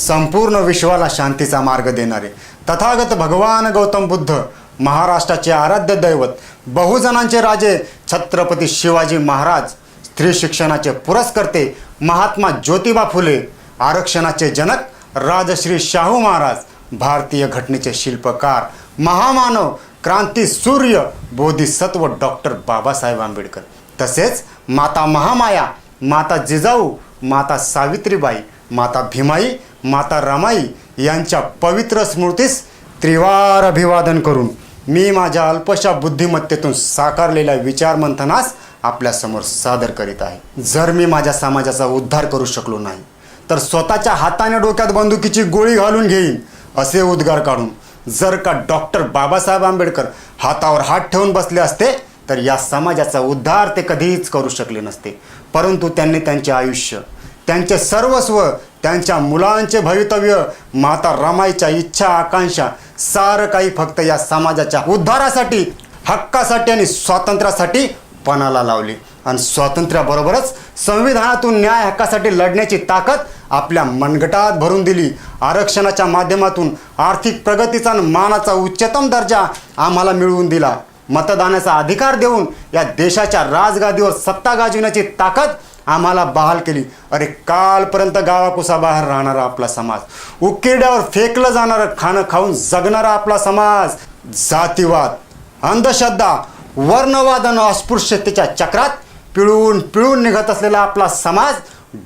संपूर्ण विश्वाला शांतीचा मार्ग देणारे तथागत भगवान गौतम बुद्ध, महाराष्ट्राचे आराध्य दैवत, बहुजनांचे राजे छत्रपती शिवाजी महाराज, स्त्री शिक्षणाचे पुरस्कर्ते महात्मा ज्योतिबा फुले, आरक्षणाचे जनक राजश्री शाहू महाराज, भारतीय घटनेचे शिल्पकार, महामानव, क्रांती सूर्य, बोधिसत्व डॉक्टर बाबासाहेब आंबेडकर, तसेच माता महामाया, माता जिजाऊ, माता सावित्रीबाई, माता भीमाई, माता रमाई यांच्या पवित्र स्मृतीस त्रिवार अभिवादन करून मी माझ्या अल्पशा बुद्धिमत्तेतून साकारलेल्या विचार मंथनास आपल्यासमोर सादर करीत आहे. जर मी माझ्या समाजाचा उद्धार करू शकलो नाही तर स्वतःच्या हाताने डोक्यात बंदुकीची गोळी घालून घेईन असे उद्गार काढून जर का डॉक्टर बाबासाहेब आंबेडकर हातावर हात ठेवून बसले असते तर या समाजाचा उद्धार ते कधीच करू शकले नसते. परंतु त्यांनी त्यांचे आयुष्य, त्यांचे सर्वस्व, त्यांच्या मुलांचे भवितव्य, माता रमाईच्या इच्छा आकांक्षा सारं काही फक्त या समाजाच्या उद्धारासाठी, हक्कासाठी आणि स्वातंत्र्यासाठी पणाला लावली. आणि स्वातंत्र्याबरोबरच संविधानातून न्याय हक्कासाठी लढण्याची ताकद आपल्या मनगटात भरून दिली. आरक्षणाच्या माध्यमातून आर्थिक प्रगतीचा आणि मानाचा उच्चतम दर्जा आम्हाला मिळवून दिला. मतदानाचा अधिकार देऊन या देशाच्या राजगादीवर सत्ता गाजविण्याची ताकद आम्हाला बहाल केली. अरे कालपर्यंत गावाकुसाबाहेर राहणारा आपला समाज, उकिरड्यावर फेकलं जाणारं खाणं खाऊन जगणारा आपला समाज, जातीवाद, अंधश्रद्धा, वर्णवाद आणि अस्पृश्यतेच्या चक्रात पिळून पिळून निघत असलेला आपला समाज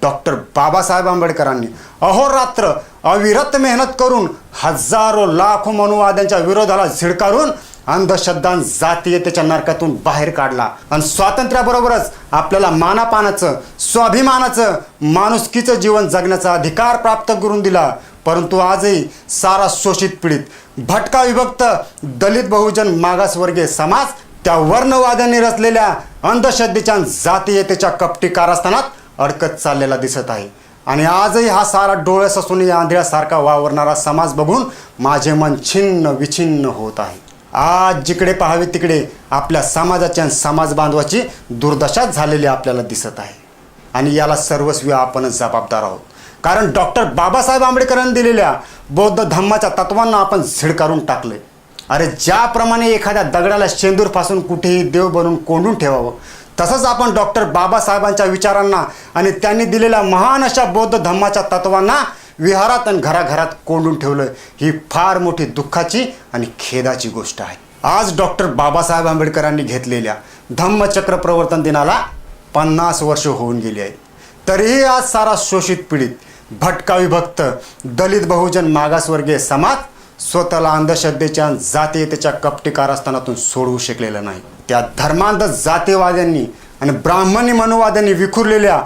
डॉक्टर बाबासाहेब आंबेडकरांनी अहोरात्र अविरत मेहनत करून हजारो लाखो मनुवाद्यांच्या विरोधाला झिडकारून अंधश्रद्धा जातीयतेच्या नरकातून बाहेर काढला. आणि स्वातंत्र्याबरोबरच आपल्याला मानापानाचं, स्वाभिमानाचं, माणुसकीचं जीवन जगण्याचा अधिकार प्राप्त करून दिला. परंतु आजही सारा शोषित, पीडित, भटका, विभक्त, दलित, बहुजन, मागासवर्गीय समाज त्या वर्णवाद्यांनी रचलेल्या अंधश्रद्धेच्या जातीयतेच्या कपटी कारस्थानात अडकत चाललेला दिसत आहे. आणि आजही हा सारा डोळस असून या आंधळ्यासारखा वावरणारा समाज बघून माझे मन छिन्न विछिन्न होत आहे. आज जिकडे पाहावे तिकडे आपल्या समाजाच्या समाज बांधवाची दुर्दशा झालेली आपल्याला दिसत आहे. आणि याला सर्वस्वी आपणच जबाबदार आहोत. कारण डॉक्टर बाबासाहेब आंबेडकरांनी दिलेल्या बौद्ध धम्माच्या तत्वांना आपण झिडकारून टाकले. अरे ज्याप्रमाणे एखाद्या दगडाला शेंदूर फासून कुठेही देव बनवून कोंडून ठेवावं, तसंच आपण डॉक्टर बाबासाहेबांच्या विचारांना आणि त्यांनी दिलेल्या महान अशा बौद्ध धम्माच्या तत्वांना विहारात आणि घराघरात कोंडून ठेवलं. ही फार मोठी दुःखाची आणि खेदाची गोष्ट आहे. आज डॉक्टर बाबासाहेब आंबेडकरांनी घेतलेल्या धम्मचक्र प्रवर्तन दिनाला 50 वर्ष होऊन गेली आहेत. तरीही आज सारा शोषित, पीडित, भटका, विभक्त, दलित, बहुजन, मागासवर्गीय समाज स्वतःला अंधश्रद्धेच्या, जातीयतेच्या कपटी कारस्थानातून सोडवू शकलेलं नाही. त्या धर्मांध जातीवाद्यांनी आणि ब्राह्मणी मनुवाद्यांनी विखुरलेल्या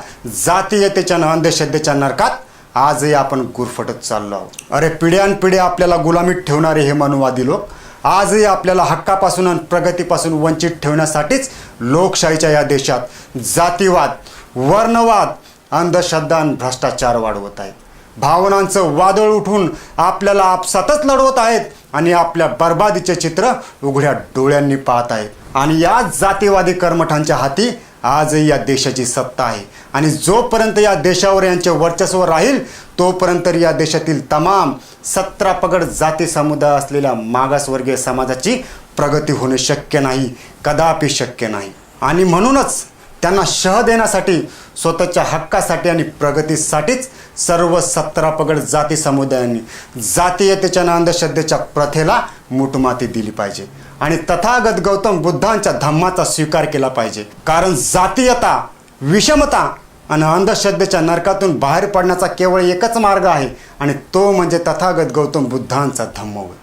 जातीयतेच्या आणि अंधश्रद्धेच्या नरकात आजही आपण गुरफटत चाललो आहोत. अरे पिढ्यानपिढ्या आपल्याला गुलामीत ठेवणारे हे मनुवादी लोक आजही आपल्याला हक्कापासून आणि प्रगतीपासून वंचित ठेवण्यासाठीच लोकशाहीच्या या देशात जातीवाद, वर्णवाद, अंधश्रद्धा आणि भ्रष्टाचार वाढवत आहेत. भावनांचं वादळ उठून आपल्याला आपसातच लढवत आहेत आणि आपल्या बर्बादीचे चित्र उघड्या डोळ्यांनी पाहत आहेत. आणि या जातीवादी कर्मठांच्या हाती आजही या देशाची सत्ता आहे. आणि जोपर्यंत या देशावर यांचे वर्चस्व राहील तोपर्यंत या देशातील तमाम 17 पगड जाती समुदाय असलेल्या मागासवर्गीय समाजाची प्रगती होणे शक्य नाही, कदापि शक्य नाही. आणि म्हणूनच त्यांना शह देण्यासाठी, स्वतःच्या हक्कासाठी आणि प्रगतीसाठीच सर्व 17 पगड जाती समुदायांनी जातीयतेच्या आणि अंधश्रद्धेच्या प्रथेला मुठमाती दिली पाहिजे आणि तथागत गौतम बुद्धांच्या धम्माचा स्वीकार केला पाहिजे. कारण जातीयता, विषमता आणि अंधश्रद्धेच्या नरकातून बाहेर पडण्याचा केवळ एकच मार्ग आहे आणि तो म्हणजे तथागत गौतम बुद्धांचा धम्म होय.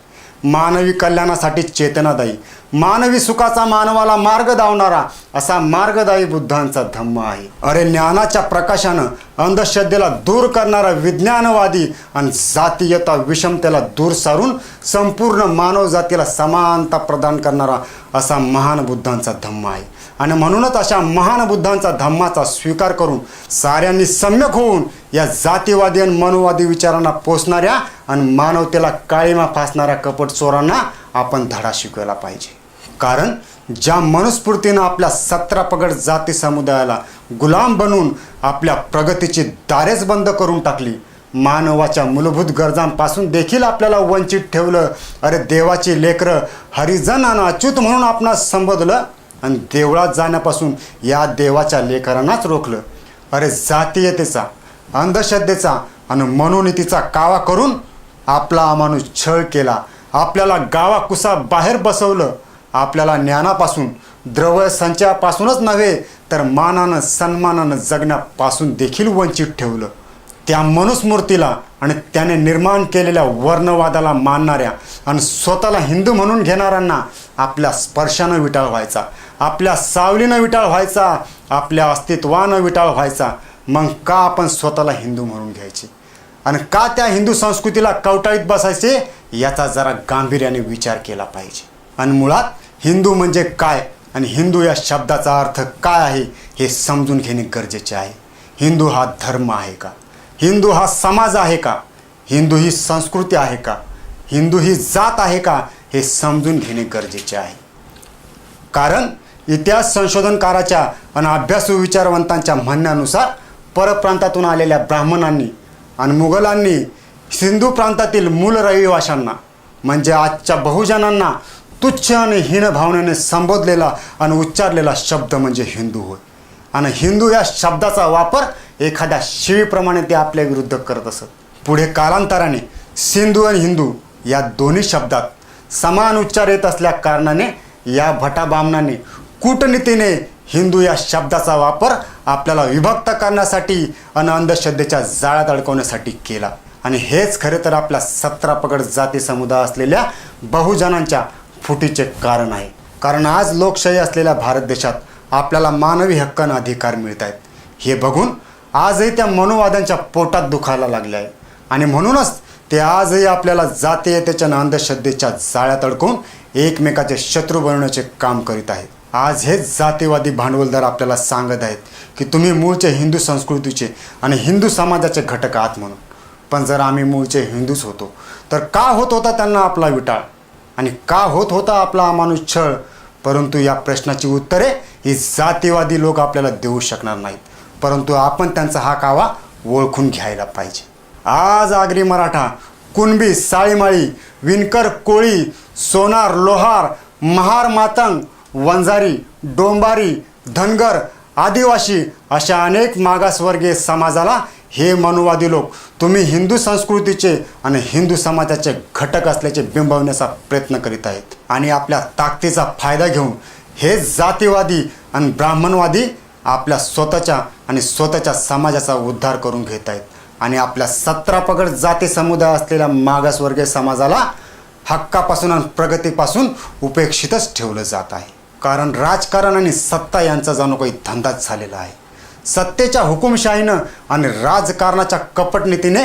मानवी कल्याणासाठी चेतनादायी, मानवी सुखाचा मानवाला मार्ग दावणारा असा मार्गदायी बुद्धांचा धम्म आहे. अरे ज्ञानाच्या प्रकाशानं अंधश्रद्धेला दूर करणारा विज्ञानवादी आणि जातीयता, विषमतेला दूर सारून संपूर्ण मानव जातीला समानता प्रदान करणारा असा महान बुद्धांचा धम्म आहे. आणि म्हणूनच अशा महान बुद्धांचा धम्माचा स्वीकार करून साऱ्यांनी सम्यक होऊन या जातीवादी आणि मनुवादी विचारांना पोचणाऱ्या आणि मानवतेला काळीमा फासणाऱ्या कपट चोरांना आपण धडा शिकवायला पाहिजे. कारण ज्या मनुस्फूर्तीनं आपल्या 17 पगड जाती समुदायाला गुलाम बनवून आपल्या प्रगतीची दारेच बंद करून टाकली, मानवाच्या मूलभूत गरजांपासून देखील आपल्याला वंचित ठेवलं. अरे देवाची लेकरं हरिजन आणि अच्युत म्हणून आपणास संबोधलं आणि देवळात जाण्यापासून या देवाच्या लेकरांनाच रोखलं. अरे जातीयतेचा, अंधश्रद्धेचा आणि मनोनीतीचा कावा करून आपला अमानुष छळ केला. आपल्याला गावाकुसा बाहेर बसवलं. आपल्याला ज्ञानापासून, द्रव्य संचयापासूनच नव्हे तर मानानं सन्मानानं जगण्यापासून देखील वंचित ठेवलं. त्या मनुस्मृतीला आणि त्याने निर्माण केलेल्या वर्णवादाला मानणाऱ्या आणि स्वतःला हिंदू म्हणून घेणाऱ्यांना आपल्या स्पर्शानं विटाळ व्हायचा, आपल्या सावलीनं विटाळ व्हायचा, आपल्या अस्तित्वानं विटाळ व्हायचा. मग का आपण स्वतःला हिंदू म्हणून घ्यायचे आणि का त्या हिंदू संस्कृतीला कवटाळीत बसायचे याचा जरा गांभीर्याने विचार केला पाहिजे. आणि मुळात हिंदू म्हणजे काय आणि हिंदू या शब्दाचा अर्थ काय आहे हे समजून घेणे गरजेचे आहे. हिंदू हा धर्म आहे का? हिंदू हा समाज आहे का? हिंदू ही संस्कृती आहे का? हिंदू ही जात आहे का? हे समजून घेणे गरजेचे आहे. कारण इतिहास संशोधनकाराच्या आणि अभ्यासू विचारवंतांच्या म्हणण्यानुसार परप्रांतातून आलेल्या ब्राह्मणांनी आणि मुघलांनी सिंधू प्रांतातील मूल रहिवाशांना म्हणजे आजच्या बहुजनांना तुच्छ आणि हीन भावनेने संबोधलेला आणि उच्चारलेला शब्द म्हणजे हिंदू होय. आणि हिंदू या शब्दाचा वापर एखाद्या शिवीप्रमाणे ते आपल्या विरुद्ध करत असत. पुढे कालांतराने सिंधू आणि हिंदू या दोन्ही शब्दात समान उच्चार येत असल्या कारणाने या भटाबामनाने कूटनीतीने हिंदू या शब्दाचा वापर आपल्याला विभक्त करण्यासाठी आणि अंधश्रद्धेच्या जाळ्यात अडकवण्यासाठी केला. आणि हेच खरे तर आपल्या 17 पगड जाती समुदाय असलेल्या बहुजनांच्या फुटीचे कारण आहे. कारण आज लोकशाही असलेल्या भारत देशात आपल्याला मानवी हक्क आणि अधिकार मिळत आहेत हे बघून आजही त्या मनोवाद्यांच्या पोटात दुखायला लागले आहे. आणि म्हणूनच ते आजही आपल्याला जातीयतेच्या आणि अंधश्रद्धेच्या जाळ्यात अडकून एकमेकाचे शत्रू बनवण्याचे काम करीत आहेत. आज हेच जातीवादी भांडवलदार आपल्याला सांगत आहेत की तुम्ही मूळचे हिंदू संस्कृतीचे आणि हिंदू समाजाचे घटक आहात म्हणून. पण जर आम्ही मूळचे हिंदूच होतो तर का होत होता त्यांना आपला विटाळ आणि का होत होता आपला अमानुष छळ? परंतु या प्रश्नाची उत्तरे ही जातीवादी लोक आपल्याला देऊ शकणार नाहीत. परंतु आपण त्यांचा हा कावा ओळखून घ्यायला पाहिजे. आज आगरी मराठा, कुणबी, साळीमाळी, विणकर, कोळी, सोनार, लोहार, महार, मातंग, वंजारी, डोंबारी, धनगर, आदिवासी अशा अनेक मागासवर्गीय समाजाला हे मनुवादी लोक तुम्ही हिंदू संस्कृतीचे आणि हिंदू समाजाचे घटक असल्याचे बिंबवण्याचा प्रयत्न करीत आहेत. आणि आपल्या ताकदीचा फायदा घेऊन हे जातीवादी आणि ब्राह्मणवादी आपल्या स्वतःच्या समाजाचा उद्धार करून घेत आहेत. आणि आपल्या 17 पगड जाती समुदाय असलेल्या मागासवर्गीय समाजाला हक्कापासून आणि प्रगतीपासून उपेक्षितच ठेवलं जात आहे. कारण राजकारण आणि सत्ता यांचा जणू काही धंदाच झालेला आहे. सत्तेच्या हुकुमशाहीनं आणि राजकारणाच्या कपटनीतीने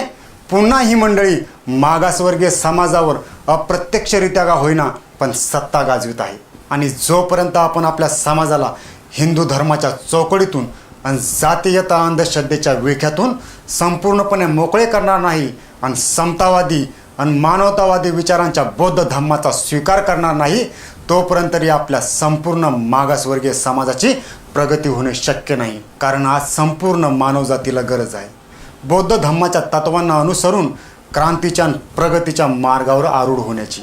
पुन्हा ही मंडळी मागासवर्गीय समाजावर अप्रत्यक्षरित्या का होईना पण सत्ता गाजवित आहे. आणि जोपर्यंत आपण आपल्या समाजाला हिंदू धर्माच्या चौकडीतून आणि जातीयता अंधश्रद्धेच्या विळख्यातून संपूर्णपणे मोकळे करणार नाही आणि समतावादी आणि मानवतावादी विचारांच्या बौद्ध धम्माचा स्वीकार करणार नाही तोपर्यंत तरी आपल्या संपूर्ण मागासवर्गीय समाजाची प्रगती होणे शक्य नाही. कारण आज संपूर्ण मानवजातीला गरज आहे बौद्ध धम्माच्या तत्वांना अनुसरून क्रांतीच्या आणि प्रगतीच्या मार्गावर आरूढ होण्याची,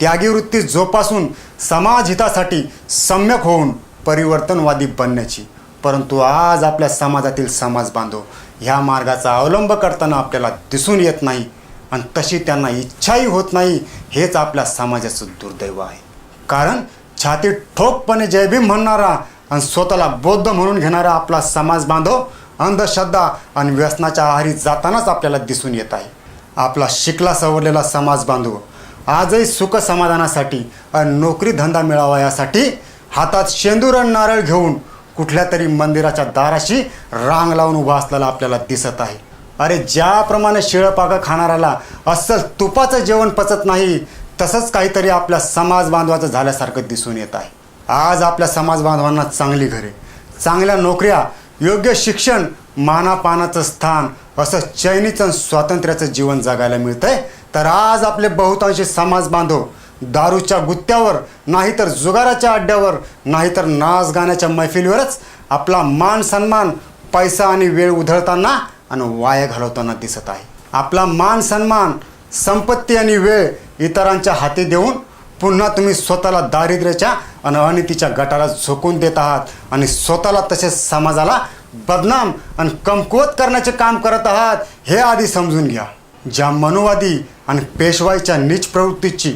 त्यागी वृत्ती जोपासून समाज हितासाठी सम्यक होऊन परिवर्तनवादी बनण्याची. परंतु आज आपल्या समाजातील समाज बांधव ह्या मार्गाचा अवलंब करताना आपल्याला दिसून येत नाही आणि तशी त्यांना इच्छाही होत नाही. हेच आपल्या समाजाचं दुर्दैव आहे. कारण छातीत ठोकपणे जयभीम म्हणणारा आणि स्वतःला बौद्ध म्हणून घेणारा आपला समाज बांधव अंधश्रद्धा आणि व्यसनाच्या आहारी जातानाच आपल्याला दिसून येत आहे. आपला शिकला सवरलेला समाज बांधव आजही सुख समाधानासाठी आणि नोकरी धंदा मिळावा यासाठी हातात शेंदूर आणि नारळ घेऊन कुठल्या तरी मंदिराच्या दाराशी रांग लावून उभा असलेला आपल्याला दिसत आहे. अरे ज्याप्रमाणे शिळपाका खाणाऱ्याला अस्सल तुपाचं जेवण पचत नाही तसंच काहीतरी आपल्या समाज बांधवाचं झाल्यासारखं दिसून येत आहे. आज आपल्या समाज बांधवांना चांगली घरे, चांगल्या नोकऱ्या, योग्य शिक्षण, मानापानाचं स्थान असं चैनीचं स्वातंत्र्याचं जीवन जगायला मिळतंय. तर आज आपले बहुतांशी समाज बांधव दारूच्या गुत्त्यावर, नाहीतर जुगाराच्या अड्ड्यावर, नाहीतर नाच गाण्याच्या मैफिलीवरच आपला मान सन्मान, पैसा आणि वेळ उधळताना आणि वाया घालवताना दिसत आहे. आपला मान सन्मान, संपत्ती आणि वेळ इतरांच्या हाती देऊन पुन्हा तुम्ही स्वतःला दारिद्र्याच्या आणि अनितीच्या गटाला झोकून देत आहात आणि स्वतःला तसेच समाजाला बदनाम आणि कमकुवत करण्याचे काम करत आहात, हे आधी समजून घ्या. ज्या मनुवादी आणि पेशवाईच्या नीच प्रवृत्तीची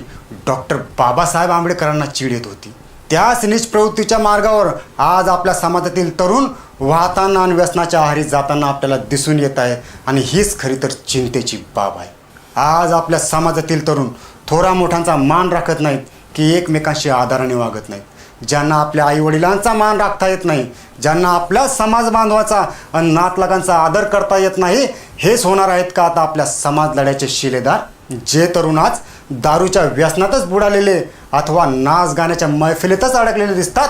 डॉक्टर बाबासाहेब आंबेडकरांना चीड येत होती, त्याच नीच प्रवृत्तीच्या मार्गावर आज आपल्या समाजातील तरुण वाहताना आणि व्यसनाच्या आहारी जाताना आपल्याला दिसून येत आहे. आणि हीच खरी तर चिंतेची बाब आहे. आज आपल्या समाजातील तरुण थोरा मोठ्यांचा मान राखत नाहीत की एकमेकांशी आदराने वागत नाहीत. ज्यांना आपल्या आईवडिलांचा मान राखता येत नाही, ज्यांना आपल्या समाज बांधवाचा आणि नातलगांचा आदर करता येत नाही, हेच होणार आहेत का आता आपल्या समाज लढ्याचे शिलेदार? जे तरुण आज दारूच्या व्यसनातच बुडालेले अथवा नाच गाण्याच्या मैफिलीतच अडकलेले दिसतात,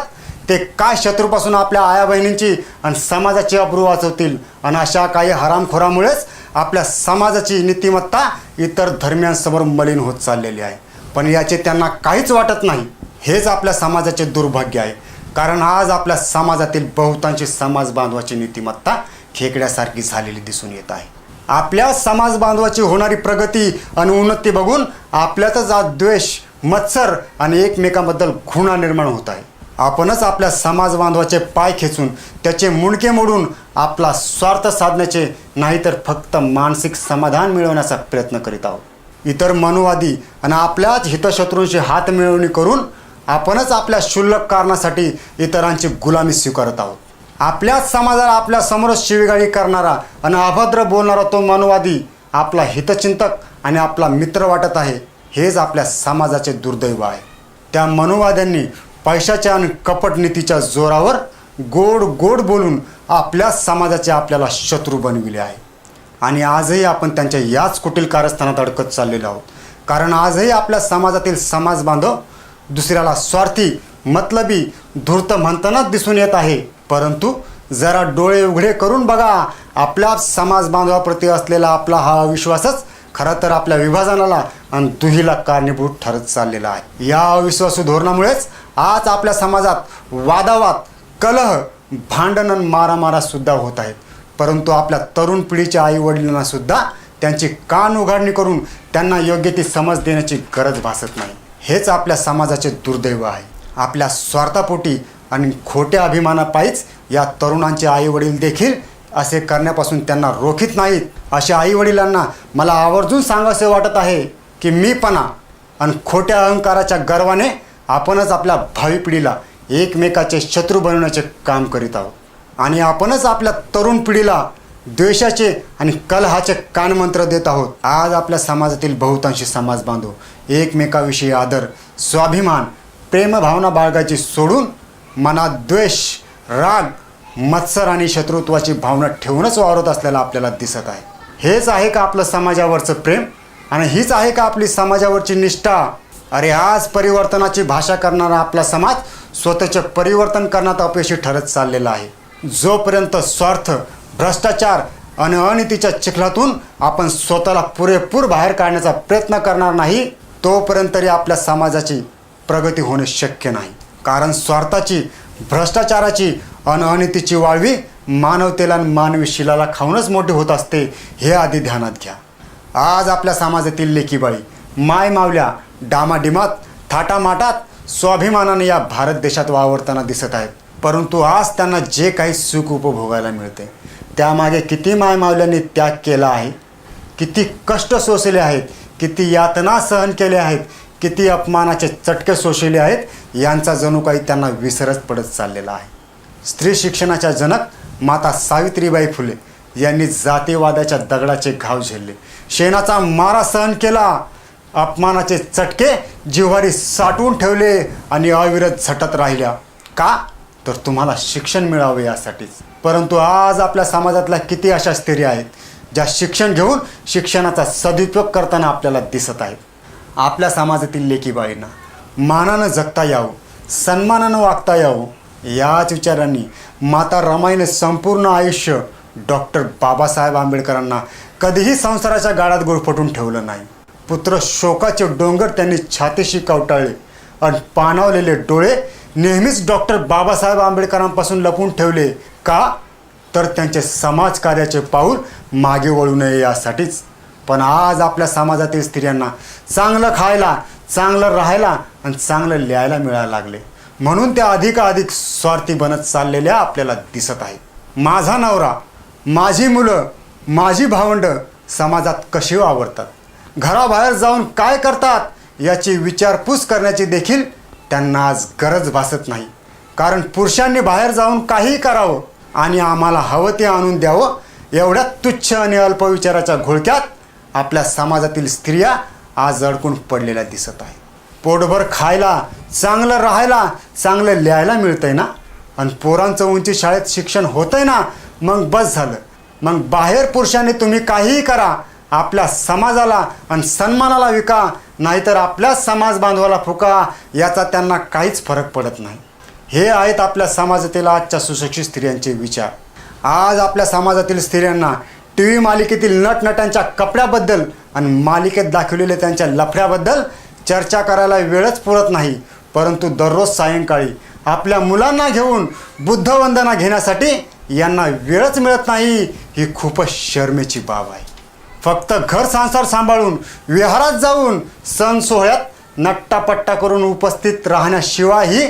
ते काय शत्रूपासून आपल्या आया बहिणींची आणि समाजाची अब्रू वाचवतील? आणि अशा काही हरामखोरामुळेच आपल्या समाजाची नीतिमत्ता इतर धर्मियांसमोर मलिन होत चाललेली आहे. पण याचे त्यांना काहीच वाटत नाही. हेच आपल्या समाजाचे दुर्भाग्य आहे. कारण आज आपल्या समाजातील बहुतांशी समाज बांधवाची नीतिमत्ता खेकड्यासारखी झालेली दिसून येत आहे. आपल्या समाज बांधवाची होणारी प्रगती आणि उन्नती बघून आपल्यातच आज द्वेष, मत्सर आणि एकमेकांबद्दल घृणा निर्माण होत आहे. आपणच आपल्या समाज बांधवाचे पाय खेचून त्याचे मुंडके मोडून आपला स्वार्थ साधण्याचे नाहीतर फक्त मानसिक समाधान मिळवण्याचा प्रयत्न करीत आहोत. इतर मनुवादी आणि आपल्याच हितशत्रूंशी हात मिळवणी करून आपणच आपल्या क्षुल्लक कारणासाठी इतरांची गुलामी स्वीकारत आहोत. आपल्याच समाजाला आपल्या समोरच शिवीगाळी करणारा आणि अभद्र बोलणारा तो मनुवादी आपला हितचिंतक आणि आपला मित्र वाटत आहे. हेच आपल्या समाजाचे दुर्दैव आहे. त्या मनुवाद्यांनी पैशाच्या आणि कपट नीतीच्या जोरावर गोड गोड बोलून आपल्या समाजाचे आपल्याला शत्रू बनविले आहे. आणि आजही आपण त्यांच्या याच कुटील कारस्थानात अडकत चाललेलो आहोत. कारण आजही आपल्या समाजातील समाज बांधव दुसऱ्याला स्वार्थी, मतलबी, धूर्त म्हणतानाच दिसून येत आहे. परंतु जरा डोळे उघडे करून बघा, आपल्या समाज बांधवाप्रती असलेला आपला हा अविश्वासच खरं तर आपल्या विभाजनाला आणि दुहीला कारणीभूत ठरत चाललेला आहे. या अविश्वासू धोरणामुळेच आज आपल्या समाजात वादावाद, कलह, भांडण आणि मारामारा सुद्धा होत आहेत. परंतु आपल्या तरुण पिढीच्या आईवडिलांना सुद्धा त्यांची कान उघडणी करून त्यांना योग्य ती समज देण्याची गरज भासत नाही. हेच आपल्या समाजाचे दुर्दैव आहे. आपल्या स्वार्थापोटी आणि खोट्या अभिमानापायीच या तरुणांचे आईवडील देखील असे करण्यापासून त्यांना रोखीत नाहीत. अशा आईवडिलांना मला आवर्जून सांगायचे वाटत आहे की मीपणा आणि खोट्या अहंकाराच्या गर्वाने आपणच आपल्या भावी पिढीला एकमेकाचे शत्रू बनवण्याचे काम करीत आहोत. आणि आपणच आपल्या तरुण पिढीला द्वेषाचे आणि कलहाचे कानमंत्र देत आहोत. आज आपल्या समाजातील बहुतांशी समाज बांधव एकमेकाविषयी आदर, स्वाभिमान, प्रेमभावना बाळगायची सोडून मनात द्वेष, राग, मत्सर आणि शत्रुत्वाची भावना ठेवूनच वावरत असलेला आपल्याला दिसत आहे. हेच आहे का आपलं समाजावरचं प्रेम? आणि हीच आहे का आपली समाजावरची निष्ठा? अरे आज परिवर्तनाची भाषा करणारा आपला समाज स्वतःचे परिवर्तन करण्यात अपयशी ठरत चाललेला आहे. जोपर्यंत स्वार्थ, भ्रष्टाचार आणि अनितीच्या चिखलातून आपण स्वतःला पुरेपूर बाहेर काढण्याचा प्रयत्न करणार नाही, तोपर्यंत तरी आपल्या समाजाची प्रगती होणे शक्य नाही. कारण स्वार्थाची, भ्रष्टाचाराची आणि अनितीची वाळवी मानवतेला आणि मानवी शिलाला खाऊनच मोठी होत असते, हे आधी ध्यानात घ्या. आज आपल्या समाजातील लेकीबाळी, माय मावल्या डामाडिमात, थाटामाटात स्वाभिमानाने या भारत देशात वावरताना दिसत आहेत. परंतु आज त्यांना जे काही सुख उपभोगायला मिळते त्यामागे किती मायमावल्यांनी त्याग केला आहे, किती कष्ट सोसले आहेत, किती यातना सहन केले आहेत, किती अपमानाचे चटके सोसले आहेत, यांचा जणू काही त्यांना विसरच पडत चाललेला आहे. स्त्री शिक्षणाच्या जनक माता सावित्रीबाई फुले यांनी जातीवादाच्या दगडाचे घाव झेलले, शेणाचा मारा सहन केला, अपमानाचे चटके जिव्हारी साठवून ठेवले आणि अविरत झटत राहिल्या. का? तर तुम्हाला शिक्षण मिळावे यासाठीच. परंतु आज आपल्या समाजातल्या किती अशा स्त्रिया आहेत ज्या शिक्षण घेऊन शिक्षणाचा सदुपयोग करताना आपल्याला दिसत आहेत. आपल्या समाजातील लेकीबाळींना मानानं जगता यावं, सन्मानानं वागता यावं, याच विचारांनी माता रमाईने संपूर्ण आयुष्य डॉक्टर बाबासाहेब आंबेडकरांना कधीही संसाराच्या गाडात गुरफटून ठेवलं नाही. पुत्र शोकाचे डोंगर त्यांनी छातीशी कवटाळले आणि पाणावलेले डोळे नेहमीच डॉक्टर बाबासाहेब आंबेडकरांपासून लपून ठेवले. का? तर त्यांचे समाजकार्याचे पाऊल मागे वळू नये यासाठीच. पण आज आपल्या समाजातील स्त्रियांना चांगलं खायला, चांगलं राहायला आणि चांगलं लिहायला मिळायला लागले, म्हणून त्या अधिकाधिक स्वार्थी बनत चाललेल्या आपल्याला दिसत आहेत. माझा नवरा, माझी मुलं, माझी भावंडं समाजात कशी वावरतात, घराबाहेर जाऊन काय करतात याची विचारपूस करण्याची देखील त्यांना आज गरज भासत नाही. कारण पुरुषांनी बाहेर जाऊन काहीही करावं आणि आम्हाला हवं ते आणून द्यावं एवढ्या तुच्छ आणि अल्पविचाराच्या घोळक्यात आपल्या समाजातील स्त्रिया आज अडकून पडलेल्या दिसत आहे. पोटभर खायला, चांगलं राहायला, चांगलं लिहायला मिळतंय ना, आणि पोरांचं उंची शाळेत शिक्षण होतंय ना, मग बस झालं. मग बाहेर पुरुषांनी तुम्ही काहीही करा, आपल्या समाजाला आणि सन्मानाला विका, नाहीतर आपल्या समाज बांधवाला फुका, याचा त्यांना काहीच फरक पडत नाही. हे आहेत आपल्या समाजातील आजच्या सुशिक्षित स्त्रियांचे विचार. आज आपल्या समाजातील स्त्रियांना टी व्ही मालिकेतील नटनट्यांच्या कपड्याबद्दल आणि मालिकेत दाखवलेल्या त्यांच्या लफड्याबद्दल चर्चा करायला वेळच पुरत नाही, परंतु दररोज सायंकाळी आपल्या मुलांना घेऊन बुद्धवंदना घेण्यासाठी यांना वेळच मिळत नाही. ही खूपच शरमेची बाब आहे. फक्त घर संसार सांभाळून, विहारात जाऊन, सण सोहळ्यात नट्टापट्टा करून उपस्थित राहण्याशिवायही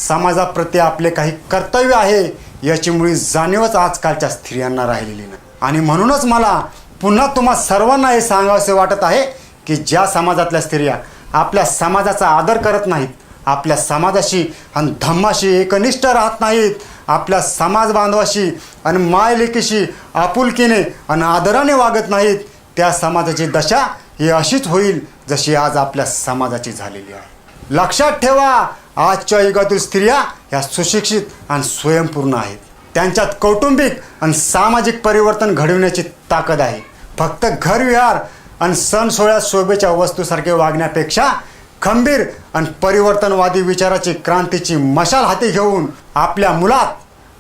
समाजाप्रती आपले काही कर्तव्य आहे याची मुळी जाणीवच आजकालच्या स्त्रियांना राहिलेली नाही. आणि म्हणूनच मला पुन्हा तुम्हा सर्वांना हे सांगावंसे वाटत आहे की ज्या समाजातल्या स्त्रिया आपल्या समाजाचा आदर करत नाहीत, आपल्या समाजाशी आणि धम्माशी एकनिष्ठ राहत नाहीत, आपल्या समाज बांधवाशी आणि मायलेकीशी आपुलकीने आणि आदराने वागत नाहीत, त्या समाजाची दशा ही अशीच होईल जशी आज आपल्या समाजाची झालेली आहे. लक्षात ठेवा, आजच्या युगातील स्त्रिया ह्या सुशिक्षित आणि स्वयंपूर्ण आहेत. त्यांच्यात कौटुंबिक आणि सामाजिक परिवर्तन घडविण्याची ताकद आहे. फक्त घरविहार आणि सण सोहळ्यात शोभेच्या वस्तूसारखे वागण्यापेक्षा खंबीर आणि परिवर्तनवादी विचाराची क्रांतीची मशाल हाती घेऊन आपल्या मुलात,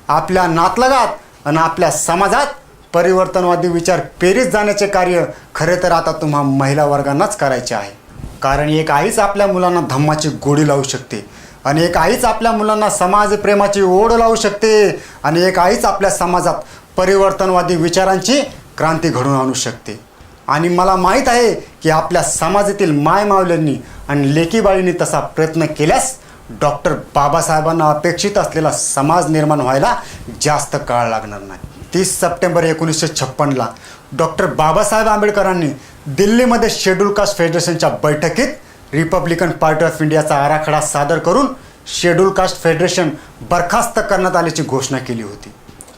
आपल्या नातलगात आणि आपल्या समाजात परिवर्तनवादी विचार पेरीत जाण्याचे कार्य खरे तर आता तुम्हा महिला वर्गांनाच करायचे आहे. कारण एक आईच आपल्या मुलांना धम्माची गोडी लावू शकते, आणि एक आईच आपल्या मुलांना समाजप्रेमाची ओढ लावू शकते, आणि एक आईच आपल्या समाजात परिवर्तनवादी विचारांची क्रांती घडवून आणू शकते. आणि मला माहीत आहे की आपल्या समाजातील मायमावल्यांनी आणि लेकीबाळींनी तसा प्रयत्न केल्यास डॉक्टर बाबासाहेबांना अपेक्षित असलेला समाज निर्माण व्हायला जास्त काळ लागणार नाही. 30 सप्टेंबर 1956ला डॉक्टर बाबासाहेब आंबेडकरांनी दिल्लीमध्ये शेड्यूल कास्ट फेडरेशनच्या बैठकीत रिपब्लिकन पार्टी ऑफ इंडियाचा आराखडा सादर करून शेड्यूल कास्ट फेडरेशन बरखास्त करण्यात आल्याची घोषणा केली होती.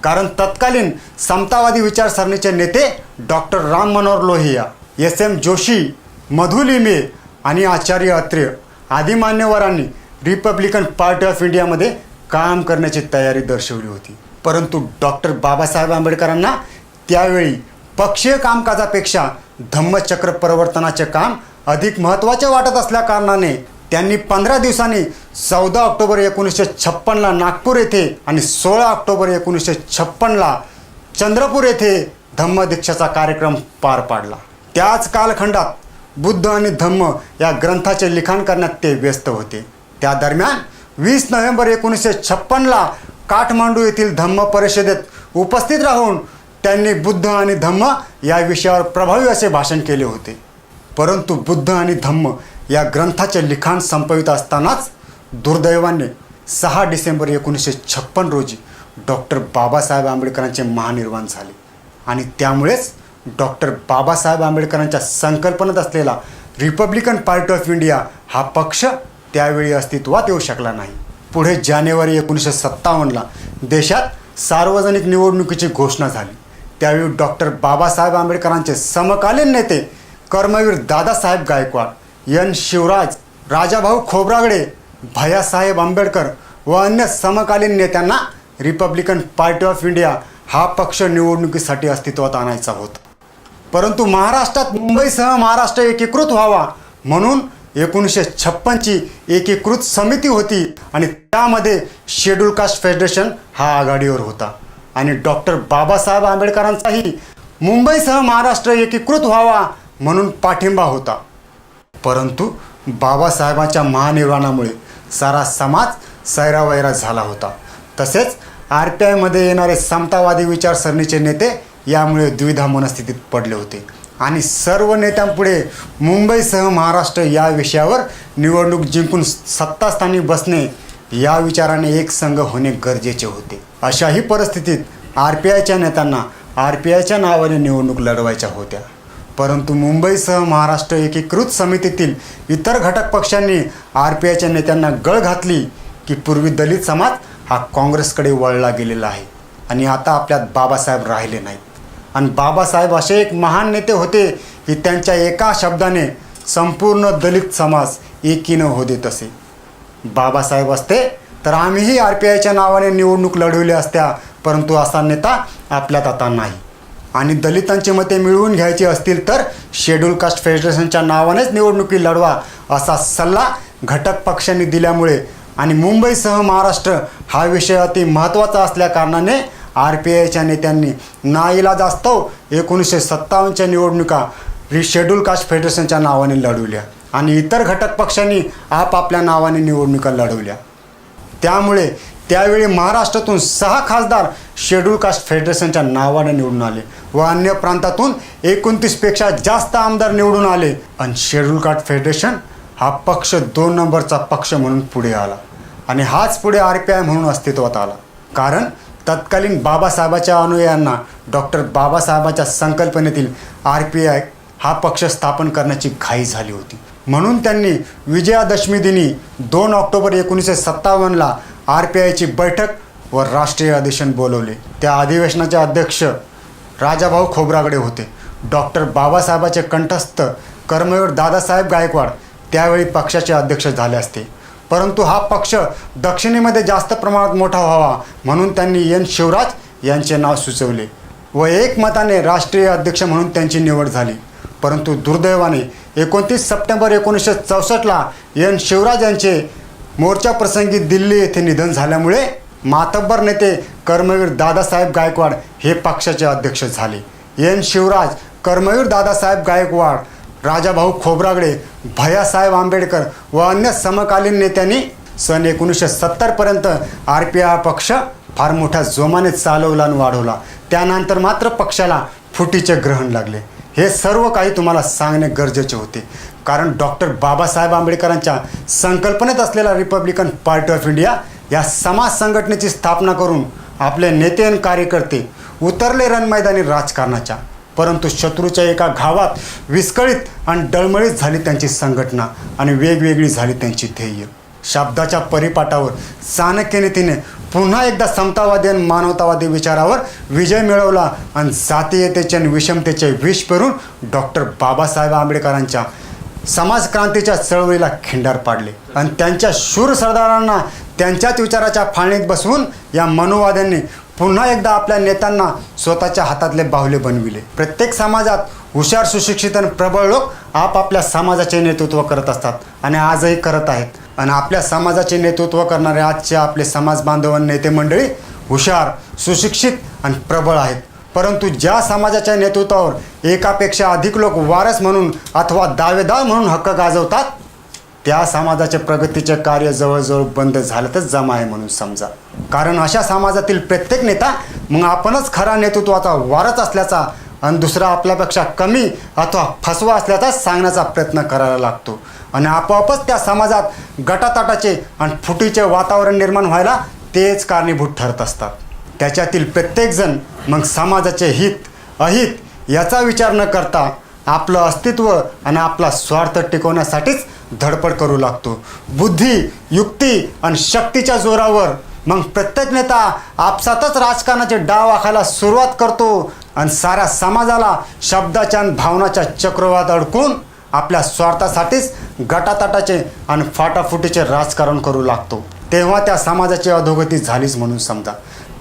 कारण तत्कालीन समतावादी विचारसरणीचे नेते डॉक्टर राम मनोहर लोहिया, SM जोशी, मधु लिमये आणि आचार्य अत्रेय आदी मान्यवरांनी रिपब्लिकन पार्टी ऑफ इंडियामध्ये काम करण्याची तयारी दर्शवली होती. परंतु डॉक्टर बाबासाहेब आंबेडकरांना त्यावेळी पक्षीय कामकाजापेक्षा धम्मचक्र परिवर्तनाचे काम अधिक महत्त्वाचे वाटत असल्याकारणाने त्यांनी 15 दिवसांनी 14 ऑक्टोबर 1956ला नागपूर येथे आणि 16 ऑक्टोबर 1956ला चंद्रपूर येथे धम्मदीक्षाचा कार्यक्रम पार पाडला. त्याच कालखंडात बुद्ध आणि धम्म या ग्रंथाचे लिखाण करण्यात ते व्यस्त होते. त्या दरम्यान 20 नोव्हेंबर 1956ला काठमांडू येथील धम्म परिषदेत उपस्थित राहून त्यांनी बुद्ध आणि धम्म या विषयावर प्रभावी असे भाषण केले होते. परंतु बुद्ध आणि धम्म या ग्रंथाचे लिखाण संपवित असतानाच दुर्दैवाने 6 डिसेंबर 1956 रोजी डॉक्टर बाबासाहेब आंबेडकरांचे महानिर्वाण झाले. आणि त्यामुळेच डॉक्टर बाबासाहेब आंबेडकरांच्या संकल्पनेत असलेला रिपब्लिकन पार्टी ऑफ इंडिया हा पक्ष त्यावेळी अस्तित्वात येऊ शकला नाही. पुढे जानेवारी 1957ला देशात सार्वजनिक निवडणुकीची घोषणा झाली. त्यावेळी डॉक्टर बाबासाहेब आंबेडकरांचे समकालीन नेते कर्मवीर दादासाहेब गायकवाड, N. शिवराज, राजाभाऊ खोब्रागडे, भैयासाहेब आंबेडकर व अन्य समकालीन नेत्यांना रिपब्लिकन पार्टी ऑफ इंडिया हा पक्ष निवडणुकीसाठी अस्तित्वात आणायचा होता. परंतु महाराष्ट्रात मुंबईसह महाराष्ट्र एकीकृत व्हावा म्हणून 1956ची एकीकृत समिती होती आणि त्यामध्ये शेड्यूल कास्ट फेडरेशन हा आघाडीवर होता. आणि डॉक्टर बाबासाहेब आंबेडकरांचाही मुंबईसह महाराष्ट्र एकीकृत व्हावा म्हणून पाठिंबा होता. परंतु बाबासाहेबांच्या महानिर्वाणामुळे सारा समाज सैरावैरा झाला होता. तसेच RPIमध्ये येणारे समतावादी विचारसरणीचे नेते यामुळे द्विधा मनस्थितीत पडले होते आणि सर्व नेत्यांपुढे मुंबईसह महाराष्ट्र या विषयावर निवडणूक जिंकून सत्तास्थानी बसणे या विचाराने एक संघ होणे गरजेचे होते. अशाही परिस्थितीत RPIच्या नेत्यांना RPIच्या नावाने निवडणूक लढवायच्या होत्या. परंतु मुंबईसह महाराष्ट्र एकीकृत समितीतील इतर घटक पक्षांनी RPIच्या नेत्यांना गळ घातली की पूर्वी दलित समाज हा काँग्रेसकडे वळला गेलेला आहे आणि आता आपल्यात बाबासाहेब राहिले नाहीत. आणि बाबासाहेब असे एक महान नेते होते की त्यांच्या एका शब्दाने संपूर्ण दलित समाज एकीनं हो देत असे. बाबासाहेब असते तर आम्हीही RPIच्या नावाने निवडणूक लढवल्या असत्या, परंतु असा नेता आपल्यात आता नाही. आणि दलितांची मते मिळवून घ्यायची असतील तर शेड्यूल कास्ट फेडरेशनच्या नावानेच निवडणुकी लढवा असा सल्ला घटक पक्षांनी दिल्यामुळे आणि मुंबईसह महाराष्ट्र हा विषय अति महत्त्वाचा असल्याकारणाने RPIच्या नेत्यांनी नाईलाजास्तव 1957च्या निवडणुका शेड्यूल कास्ट फेडरेशनच्या नावाने लढवल्या आणि इतर घटक पक्षांनी आपापल्या नावाने निवडणुका लढवल्या. त्यामुळे त्यावेळी महाराष्ट्रातून 6 खासदार शेड्यूल कास्ट फेडरेशनच्या नावाने निवडून आले व अन्य प्रांतातून 29पेक्षा जास्त आमदार निवडून आले. आणि शेड्यूल कास्ट फेडरेशन हा पक्ष 2 नंबरचा पक्ष म्हणून पुढे आला आणि हाच पुढे RPI म्हणून अस्तित्वात आला. कारण तत्कालीन बाबासाहेबाच्या अनुयायांना डॉक्टर बाबासाहेबाच्या संकल्पनेतील RPI हा पक्ष स्थापन करण्याची घाई झाली होती. म्हणून त्यांनी विजयादशमी दिनी 2 ऑक्टोबर 1957ला RPIची बैठक व राष्ट्रीय अधिवेशन बोलवले. त्या अधिवेशनाचे अध्यक्ष राजाभाऊ खोब्रागडे होते. डॉक्टर बाबासाहेबाचे कंठस्थ कर्मवीर दादासाहेब गायकवाड त्यावेळी पक्षाचे अध्यक्ष झाले असते, परंतु हा पक्ष दक्षिणेमध्ये जास्त प्रमाणात मोठा व्हावा म्हणून त्यांनी N. शिवराज यांचे नाव सुचवले व एकमताने राष्ट्रीय अध्यक्ष म्हणून त्यांची निवड झाली. परंतु दुर्दैवाने 29 सप्टेंबर 1964ला N. शिवराज यांचे मोर्चाप्रसंगी दिल्ली येथे निधन झाल्यामुळे मातब्बर नेते कर्मवीर दादासाहेब गायकवाड हे पक्षाचे अध्यक्ष झाले. N. शिवराज, कर्मवीर दादासाहेब गायकवाड, राजाभाऊ खोब्रागडे, भैयासाहेब आंबेडकर व अन्य समकालीन नेत्यांनी सन 1970पर्यंत RPI पक्ष फार मोठ्या जोमाने चालवला आणि वाढवला. त्यानंतर मात्र पक्षाला फुटीचे ग्रहण लागले. हे सर्व काही तुम्हाला सांगणे गरजेचे होते, कारण डॉक्टर बाबासाहेब आंबेडकरांच्या संकल्पनेत असलेला रिपब्लिकन पार्टी ऑफ इंडिया या समाज संघटनेची स्थापना करून आपले नेते आणि कार्यकर्ते उतरले रणमैदानी राजकारणाच्या. परंतु शत्रूच्या एका घावात विस्कळीत आणि डळमळीत झाली त्यांची संघटना आणि वेगवेगळी झाली त्यांची ध्येय. शब्दाच्या परिपाठावर चाणक्य नीतीने पुन्हा एकदा समतावादी आणि मानवतावादी विचारावर विजय मिळवला आणि जातीयतेचे आणि विषमतेचे विष पेरून डॉक्टर बाबासाहेब आंबेडकरांच्या समाजक्रांतीच्या चळवळीला खिंडार पाडले आणि त्यांच्या शूर सरदारांना त्यांच्याच विचाराच्या फाळणीत बसवून या मनोवाद्यांनी पुन्हा एकदा आपल्या नेत्यांना स्वतःच्या हातातले बाहुले बनविले. प्रत्येक समाजात हुशार, सुशिक्षित आणि प्रबळ लोक आपापल्या समाजाचे नेतृत्व करत असतात आणि आजही करत आहेत. आणि आपल्या समाजाचे नेतृत्व करणारे आजचे आपले समाज बांधव नेते मंडळी हुशार, सुशिक्षित आणि प्रबळ आहेत. परंतु ज्या समाजाच्या नेतृत्वावर एकापेक्षा अधिक लोक वारस म्हणून अथवा दावेदार म्हणून हक्क गाजवतात, त्या समाजाचे प्रगतीचे कार्य जवळजवळ बंद झालंच जमा आहे म्हणून समजा. कारण अशा समाजातील प्रत्येक नेता मग आपणच खरा नेतृत्वाचा वारस असल्याचा आणि दुसरा आपल्यापेक्षा कमी अथवा फसवा असल्याचा सांगण्याचा प्रयत्न करायला लागतो आणि आपोआपच त्या समाजात गटाताटाचे आणि फुटीचे वातावरण निर्माण व्हायला तेच कारणीभूत ठरत असतात. त्याच्यातील प्रत्येकजण मग समाजाचे हित अहित याचा विचार न करता आपलं अस्तित्व आणि आपला स्वार्थ टिकवण्यासाठीच धडपड करू लागतो. बुद्धी, युक्ती आणि शक्तीच्या जोरावर मग प्रत्येक नेता आपसातच राजकारणाचे डाव आखायला सुरुवात करतो आणि साऱ्या समाजाला शब्दाच्या आणि भावनाच्या चक्रवात अडकून आपल्या स्वार्थासाठीच गटाताटाचे आणि फाटाफुटीचे राजकारण करू लागतो. तेव्हा त्या समाजाची अधोगती झालीच म्हणून समजा.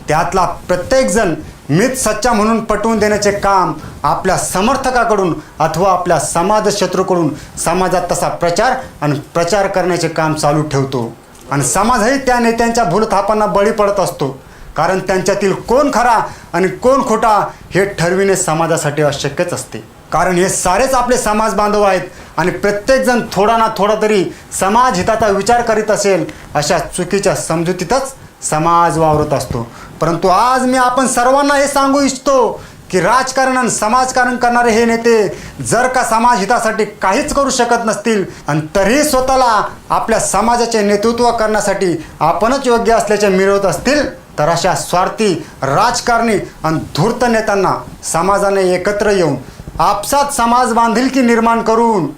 त्यातला प्रत्येकजण मीच सच्चा म्हणून पटवून देण्याचे काम आपल्या समर्थकाकडून अथवा आपल्या समाजशत्रूकडून समाजात तसा प्रचार करण्याचे काम चालू ठेवतो आणि समाजही त्या नेत्यांच्या भूलथापांना बळी पडत असतो. कारण त्यांच्यातील कोण खरा आणि कोण खोटा हे ठरविणे समाजासाठी अशक्यच असते. कारण हे सारेच आपले समाज बांधव आहेत आणि प्रत्येकजण थोडा ना थोडा तरी समाज हिताचा विचार करीत असेल अशा चुकीच्या समजुतीतच समाज वावरत असतो. परंतु आज मी आपण सर्वांना हे सांगू इच्छितो की राजकारण आणि समाजकारण करणारे हे नेते जर का समाज हितासाठी काहीच करू शकत नसतील आणि तरीही स्वतःला आपल्या समाजाचे नेतृत्व करण्यासाठी आपणच योग्य असल्याचे मिळवत असतील, तर अशा स्वार्थी राजकारणी आणि धूर्त नेत्यांना समाजाने एकत्र येऊन आपसात समाज बांधिलकी निर्माण करून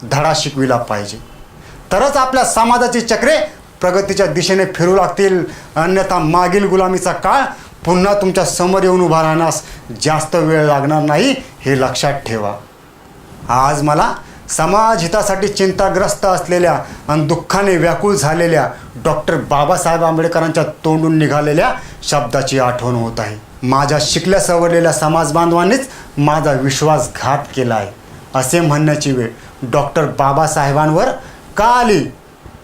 धडा शिकविला पाहिजे. तरच आपल्या समाजाची चक्रे प्रगतीच्या दिशेने फिरू लागतील. अन्यथा मागील गुलामीचा काळ पुन्हा तुमच्या समोर येऊन उभा राहण्यास जास्त वेळ लागणार नाही, हे लक्षात ठेवा. आज मला समाज हितासाठी चिंताग्रस्त असलेल्या आणि दुःखाने व्याकुळ झालेल्या डॉक्टर बाबासाहेब आंबेडकरांच्या तोंडून निघालेल्या शब्दाची आठवण होत आहे. माझ्या शिकल्या सवरलेल्या समाज बांधवांनीच माझा विश्वासघात केला आहे असे म्हणण्याची वेळ डॉक्टर बाबासाहेबांवर का आली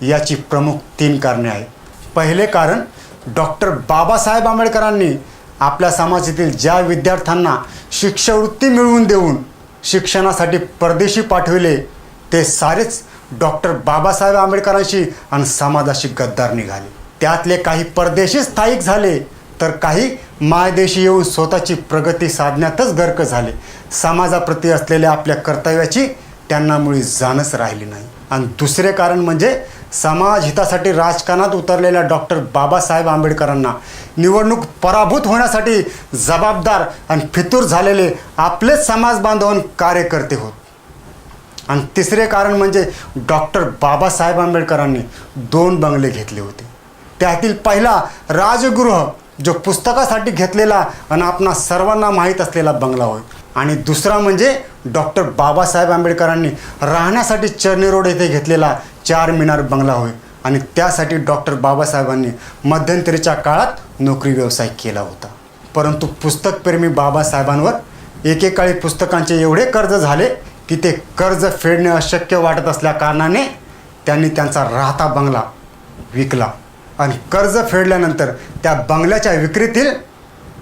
याची प्रमुख 3 कारणे आहेत. पहिले कारण, डॉक्टर बाबासाहेब आंबेडकरांनी आपल्या समाजातील ज्या विद्यार्थ्यांना शिष्यवृत्ती मिळवून देऊन शिक्षणासाठी परदेशी पाठविले ते सारेच डॉक्टर बाबासाहेब आंबेडकरांशी आणि समाजाशी गद्दार निघाले. त्यातले काही परदेशी स्थायिक झाले तर काही मायदेशी येऊन स्वतःची प्रगती साधण्यातच गर्क झाले. समाजाप्रती असलेल्या आपल्या कर्तव्याची त्यांना मुळी जाणच राहिली नाही. आणि दुसरे कारण म्हणजे समाज हितासाठी राजकारणात उतरलेल्या डॉक्टर बाबासाहेब आंबेडकरांना निवडणूक पराभूत होण्यासाठी जबाबदार आणि फितूर झालेले आपलेच समाज बांधव कार्यकर्ते होत. आणि तिसरे कारण म्हणजे डॉक्टर बाबासाहेब आंबेडकरांनी 2 बंगले घेतले होते. त्यातील पहिला राजगृह जो पुस्तकासाठी घेतलेला आणि आपणा सर्वांना माहीत असलेला बंगला होय. आणि दुसरा म्हणजे डॉक्टर बाबासाहेब आंबेडकरांनी राहण्यासाठी चर्नी रोड येथे घेतलेला 4 मिनार बंगला होय. आणि त्यासाठी डॉक्टर बाबासाहेबांनी मध्यंतरीच्या काळात नोकरी व्यवसाय केला होता. परंतु पुस्तकप्रेमी बाबासाहेबांवर एकेकाळी पुस्तकांचे एवढे कर्ज झाले की ते कर्ज फेडणे अशक्य वाटत असल्या कारणाने त्यांनी त्यांचा राहता बंगला विकला आणि कर्ज फेडल्यानंतर त्या बंगल्याच्या विक्रीतील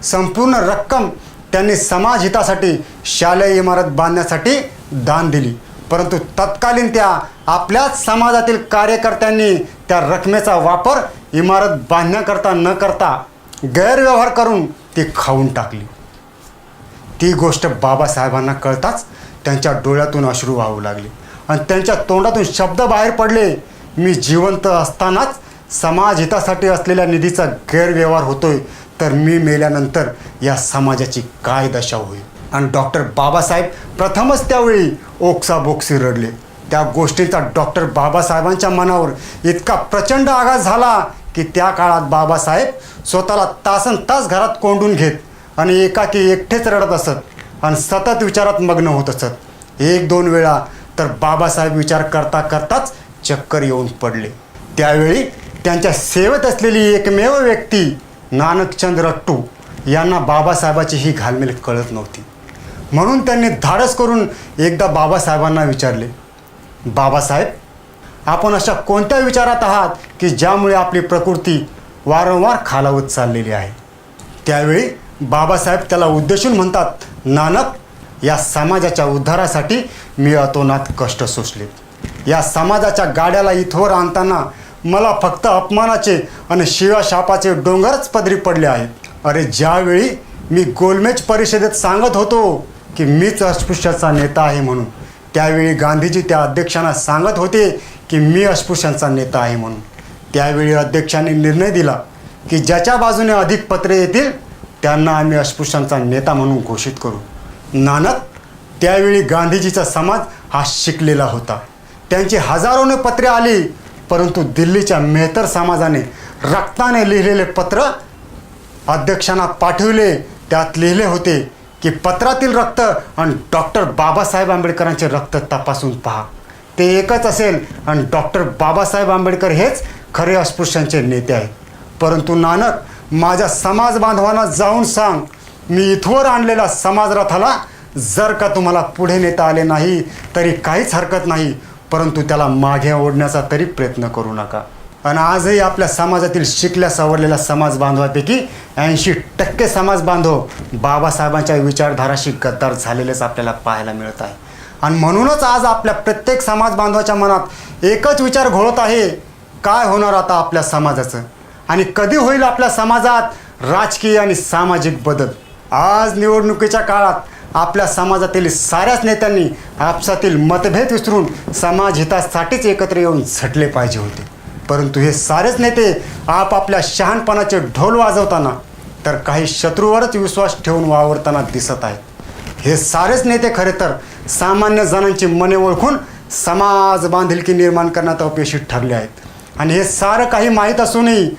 संपूर्ण रक्कम त्यांनी समाज हितासाठी शालेय इमारत बांधण्यासाठी दान दिली. परंतु तत्कालीन त्या आपल्याच समाजातील कार्यकर्त्यांनी त्या रकमेचा वापर इमारत बांधण्याकरता न करता गैरव्यवहार करून ती खाऊन टाकली. ती गोष्ट बाबासाहेबांना कळताच त्यांच्या डोळ्यातून अश्रू वाहू लागले आणि त्यांच्या तोंडातून शब्द बाहेर पडले, मी जिवंत असतानाच समाज हितासाठी असलेल्या निधीचा गैरव्यवहार होतोय, तर मी मेल्यानंतर या समाजाची काय दशा होईल. आणि डॉक्टर बाबासाहेब प्रथमच त्यावेळी ओक्साबोक्सी रडले. त्या गोष्टीचा डॉक्टर बाबासाहेबांच्या मनावर इतका प्रचंड आघात झाला की त्या काळात बाबासाहेब स्वतःला तासनतास घरात कोंडून घेत आणि एकाकी एकटेच रडत असत आणि सतत विचारात मग्न होत असत. 1-2 वेळा तर बाबासाहेब विचार करता करताच चक्कर येऊन पडले. त्यावेळी त्यांच्या सेवेत असलेली एकमेव व्यक्ती नानकचंद रट्टू यांना बाबासाहेबाची ही घालमेल कळत नव्हती. म्हणून त्यांनी धाडस करून एकदा बाबासाहेबांना विचारले, बाबासाहेब, आपण अशा कोणत्या विचारात आहात की ज्यामुळे आपली प्रकृती वारंवार खालावत चाललेली आहे. त्यावेळी बाबासाहेब त्याला उद्देशून म्हणतात, नानक, या समाजाच्या उद्धारासाठी मी अतोनात कष्ट सोसले. या समाजाच्या गाड्याला इथवर आणताना मला फक्त अपमानाचे आणि शिवाशापाचे डोंगरच पदरी पडले आहेत. अरे, ज्यावेळी मी गोलमेज परिषदेत सांगत होतो की मीच अस्पृश्याचा नेता आहे म्हणून, त्यावेळी गांधीजी त्या अध्यक्षांना सांगत होते की मी अस्पृश्यांचा नेता आहे म्हणून. त्यावेळी अध्यक्षांनी निर्णय दिला की ज्याच्या बाजूने अधिक पत्रे येतील त्यांना आम्ही अस्पृश्यांचा नेता म्हणून घोषित करू. नानक, त्यावेळी गांधीजीचा समाज हा शिकलेला होता. त्यांची हजारोने पत्रे आली, परंतु दिल्लीच्या मेहतर समाजाने रक्ताने लिहिलेले पत्र अध्यक्षांना पाठविले. त्यात लिहिले होते की पत्रातील रक्त आणि डॉक्टर बाबासाहेब आंबेडकरांचे रक्त तपासून पहा, ते एकच असेल आणि डॉक्टर बाबासाहेब आंबेडकर हेच खरे अस्पृश्यांचे नेते आहेत. परंतु नानक, माझ्या समाज बांधवांना जाऊन सांग, मी इथवर आणलेल्या समाजरथाला जर का तुम्हाला पुढे नेता आले नाही तरी काहीच हरकत नाही, परंतु त्याला मागे ओढण्याचा तरी प्रयत्न करू नका. आणि आजही आपल्या समाजातील शिकल्या सवरलेल्या समाज बांधवापैकी 80% समाज बांधव बाबासाहेबांच्या विचारधाराशी गद्दार झालेलेच आपल्याला पाहायला मिळत आहे. आणि म्हणूनच आज आपल्या प्रत्येक समाज बांधवाच्या मनात एकच विचार घोळत आहे, काय होणार आता आपल्या समाजाचं आणि कधी होईल आपल्या समाजात राजकीय आणि सामाजिक बदल. आज निवडणुकीच्या काळात आपल्या समाजातील साऱ्याच नेत्यांनी आपसातील मतभेद विसरून समाज हितासाठीच एकत्र येऊन झटले पाहिजे होते. परंतु हे सारेच नेते आपापल्या शहाणपणाचे ढोल वाजवताना तर काही शत्रूवरच विश्वास ठेवून वावरताना दिसत आहेत. हे सारेच नेते खरे तर सामान्य जणांची मने ओळखून समाज बांधिलकी निर्माण करण्यात अपयशी ठरले आहेत. आणि हे सारं काही माहीत असूनही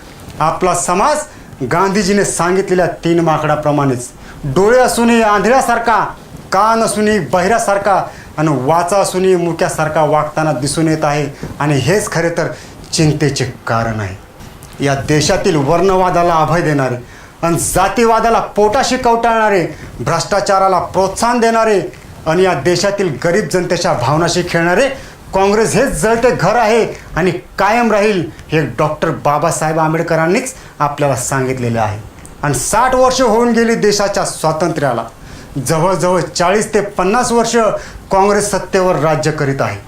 आपला समाज गांधीजीने सांगितलेल्या 3 माकडाप्रमाणेच डोळे असूनही आंधळ्यासारखा, कान असूनही बहिऱ्यासारखा आणि वाचा असूनही मुक्यासारखा वागताना दिसून येत आहे. आणि हेच खरे तर चिंतेचे कारण आहे. या देशातील वर्णवादाला अभय देणारे आणि जातीवादाला पोटाशी कवटाळणारे, भ्रष्टाचाराला प्रोत्साहन देणारे आणि या देशातील गरीब जनतेच्या भावनाशी खेळणारे काँग्रेस हेच जळते घर आहे आणि कायम राहील, हे डॉक्टर बाबासाहेब आंबेडकरांनीच आपल्याला सांगितलेले आहे. आणि 60 वर्ष होऊन गेली देशाच्या स्वातंत्र्याला. जवळजवळ 40 ते 50 वर्ष काँग्रेस सत्तेवर राज्य करीत आहे.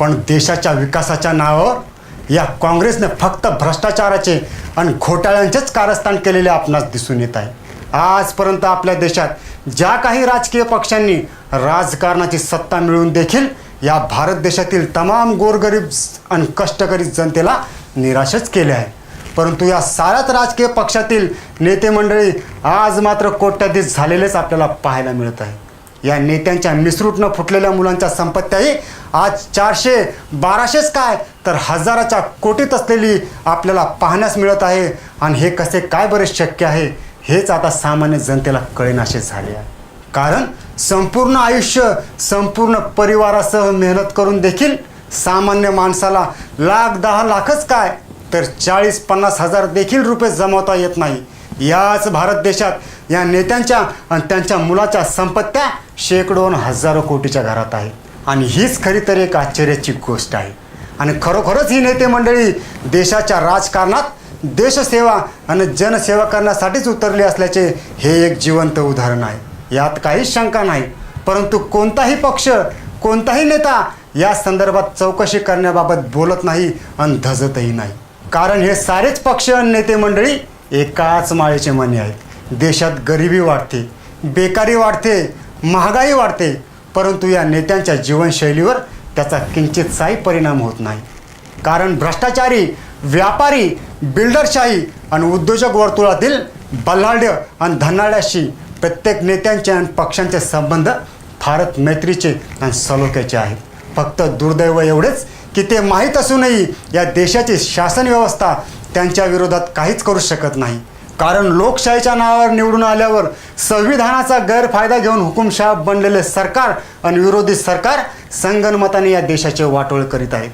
पण देशाच्या विकासाच्या नावावर या काँग्रेसने फक्त भ्रष्टाचाराचे आणि घोटाळ्यांचेच कारस्थान केलेले आपणास दिसून येत आहे. आजपर्यंत आपल्या देशात ज्या काही राजकीय पक्षांनी राजकारणाची सत्ता मिळवून देखील या भारत देशातील तमाम गोरगरीब आणि कष्टकरी जनतेला निराशच केले आहे. परंतु या साऱ्याच राजकीय पक्षातील नेते मंडळी आज मात्र कोट्याधीश झालेलेच आपल्याला पाहायला मिळत आहे. या नेत्यांच्या मिसरूटनं फुटलेल्या मुलांच्या संपत्त्याही आज 400, 1200च काय तर हजाराच्या कोटीत असलेली आपल्याला पाहण्यास मिळत आहे. आणि हे कसे काय बरे शक्य आहे हेच आता सामान्य जनतेला कळेनासे झाले आहे. कारण संपूर्ण आयुष्य संपूर्ण परिवारासह मेहनत करून देखील सामान्य माणसाला लाख 10 लाखच काय तर 40-50 हजार देखील रुपये जमवता येत नाही. याच भारत देशात या नेत्यांच्या आणि त्यांच्या मुलाच्या संपत्त्या शेकडो आणि हजारो कोटीच्या घरात आहे. आणि हीच खरी तर एक आश्चर्याची गोष्ट आहे. आणि खरोखरच ही नेते मंडळी देशाच्या राजकारणात देशसेवा आणि जनसेवा करण्यासाठीच उतरली असल्याचे हे एक जिवंत उदाहरण आहे. यात काहीच शंका नाही. परंतु कोणताही पक्ष, कोणताही नेता या संदर्भात चौकशी करण्याबाबत बोलत नाही आणि धजतही नाही. कारण हे सारेच पक्ष आणि नेते मंडळी एकाच माळेचे मणी आहेत. देशात गरिबी वाढते, बेकारी वाढते, महागाई वाढते, परंतु या नेत्यांच्या जीवनशैलीवर त्याचा किंचितसाही परिणाम होत नाही. कारण भ्रष्टाचारी, व्यापारी, बिल्डरशाही आणि उद्योजक वर्तुळातील बलाढ्य आणि धनाढ्याशी प्रत्येक नेत्यांचे आणि पक्षांचे संबंध फारच मैत्रीचे आणि सलोख्याचे आहेत. फक्त दुर्दैव एवढेच की ते माहीत असूनही या देशाची शासन व्यवस्था त्यांच्या विरोधात काहीच करू शकत नाही. कारण लोकशाहीच्या नावावर निवडून आल्यावर संविधानाचा गैरफायदा घेऊन हुकुमशाह बनलेले सरकार आणि विरोधी सरकार संगनमताने या देशाचे वाटोळ करीत आहेत.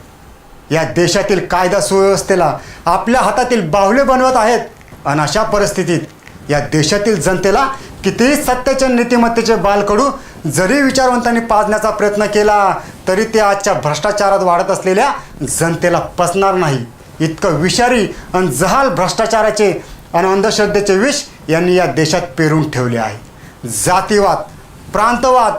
या देशातील कायदा सुव्यवस्थेला आपल्या हातातील बाहुले बनवत आहेत. आणि अशा परिस्थितीत या देशातील जनतेला कितीही सत्तेच्या नीतिमत्तेचे बालकडू जरी विचारवंतांनी पाजण्याचा प्रयत्न केला तरी ते आजच्या भ्रष्टाचारात वाढत असलेल्या जनतेला पचणार नाही. इतकं विषारी आणि जहाल भ्रष्टाचाराचे आणि अंधश्रद्धेचे विष यांनी या देशात पेरून ठेवले आहे. जातीवाद, प्रांतवाद,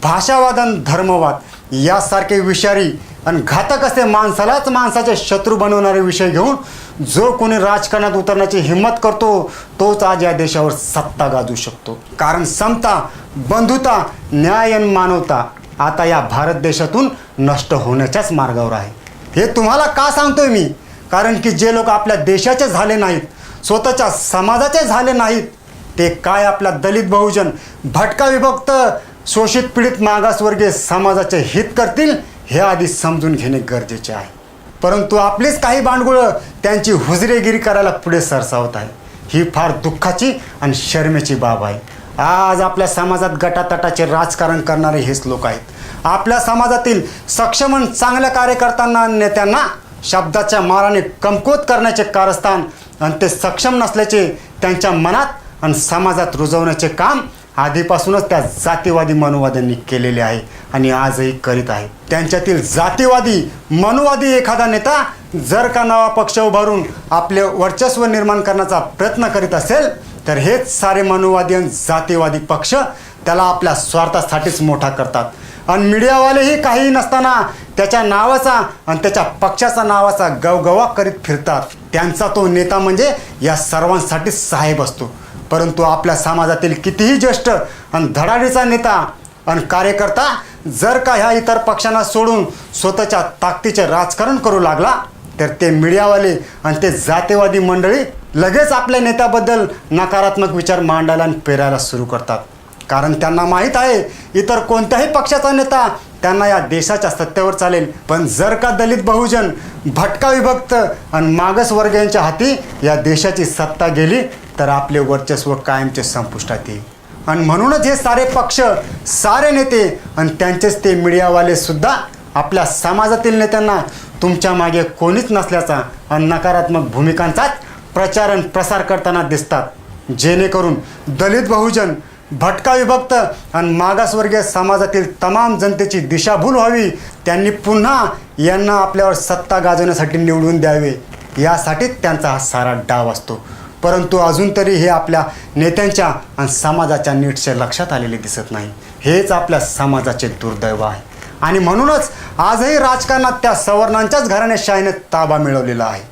भाषावाद आणि धर्मवाद यासारखे विषारी आणि घातक असे माणसालाच माणसाचे शत्रू बनवणारे विषय घेऊन जो कोणी राजकारणात उतरण्याची हिंमत करतो तोच आज या देशावर सत्ता गाजवू शकतो. कारण समता, बंधुता, न्याय आणि मानवता आता या भारत देशातून नष्ट होण्याच्याच मार्गावर आहे. हे तुम्हाला का सांगतोय मी? कारण की जे लोक आपल्या देशाचे झाले नाहीत, स्वतःच्या समाजाचे झाले नाहीत, ते काय आपल्या दलित, बहुजन, भटका, विभक्त, शोषित, पीडित, मागासवर्गीय समाजाचे हित करतील हे आधी समजून घेणे गरजेचे आहे. परंतु आपलीच काही बांडगुळं त्यांची हुजरेगिरी करायला पुढे सरसावत आहे. ही फार दुःखाची आणि शर्मेची बाब आहे. आज आपल्या समाजात गटातटाचे राजकारण करणारे हेच लोक आहेत. आपल्या समाजातील सक्षम आणि चांगल्या कार्यकर्त्यांना आणि नेत्यांना शब्दाच्या माराने कमकुवत करण्याचे कारस्थान आणि ते सक्षम नसल्याचे त्यांच्या मनात आणि समाजात रुजवण्याचे काम आधीपासूनच त्या जातीवादी मनुवाद्यांनी केलेले आहे आणि आजही करीत आहे. त्यांच्यातील जातीवादी मनुवादी एखादा नेता जर का नवा पक्ष उभारून आपले वर्चस्व निर्माण करण्याचा प्रयत्न करीत असेल तर हेच सारे मनुवादी आणि जातीवादी पक्ष त्याला आपल्या स्वार्थासाठीच मोठा करतात. आणि मीडियावालेही काही नसताना त्याच्या नावाचा आणि त्याच्या पक्षाचा नावाचा गवगवा करीत फिरतात. त्यांचा तो नेता म्हणजे या सर्वांसाठी साहेब असतो. परंतु आपल्या समाजातील कितीही ज्येष्ठ आणि धडाडीचा नेता आणि कार्यकर्ता जर का ह्या इतर पक्षांना सोडून स्वतःच्या ताकदीचे राजकारण करू लागला तर ते मीडियावाले आणि ते जातीवादी मंडळी लगेच आपल्या नेत्याबद्दल नकारात्मक विचार मांडायला आणि पेरायला सुरू करतात. कारण त्यांना माहीत आहे इतर कोणत्याही पक्षाचा नेता त्यांना या देशाच्या सत्तेवर चालेल, पण जर का दलित बहुजन भटका विभक्त आणि मागासवर्गीयांच्या हाती या देशाची सत्ता गेली तर आपले वर्चस्व कायमचे संपुष्टात येईल. आणि म्हणूनच हे सारे पक्ष, सारे नेते आणि त्यांचेच ते मीडियावाले सुद्धा आपल्या समाजातील नेत्यांना तुमच्या मागे कोणीच नसल्याचा आणि नकारात्मक भूमिकांचाच प्रचार आणि प्रसार करताना दिसतात, जेणेकरून दलित बहुजन भटका विभक्त आणि मागासवर्गीय समाजातील तमाम जनतेची दिशाभूल व्हावी. त्यांनी पुन्हा यांना आपल्यावर सत्ता गाजवण्यासाठी निवडून द्यावे, यासाठीच त्यांचा हा सारा डाव असतो. परंतु अजून तरी हे आपल्या नेत्यांच्या आणि समाजाच्या नीटचे लक्षात आलेले दिसत नाही. हेच आपल्या समाजाचे दुर्दैव आहे. आणि म्हणूनच आजही राजकारणात त्या सवर्णांच्याच घराणेशाहीने ताबा मिळवलेला आहे.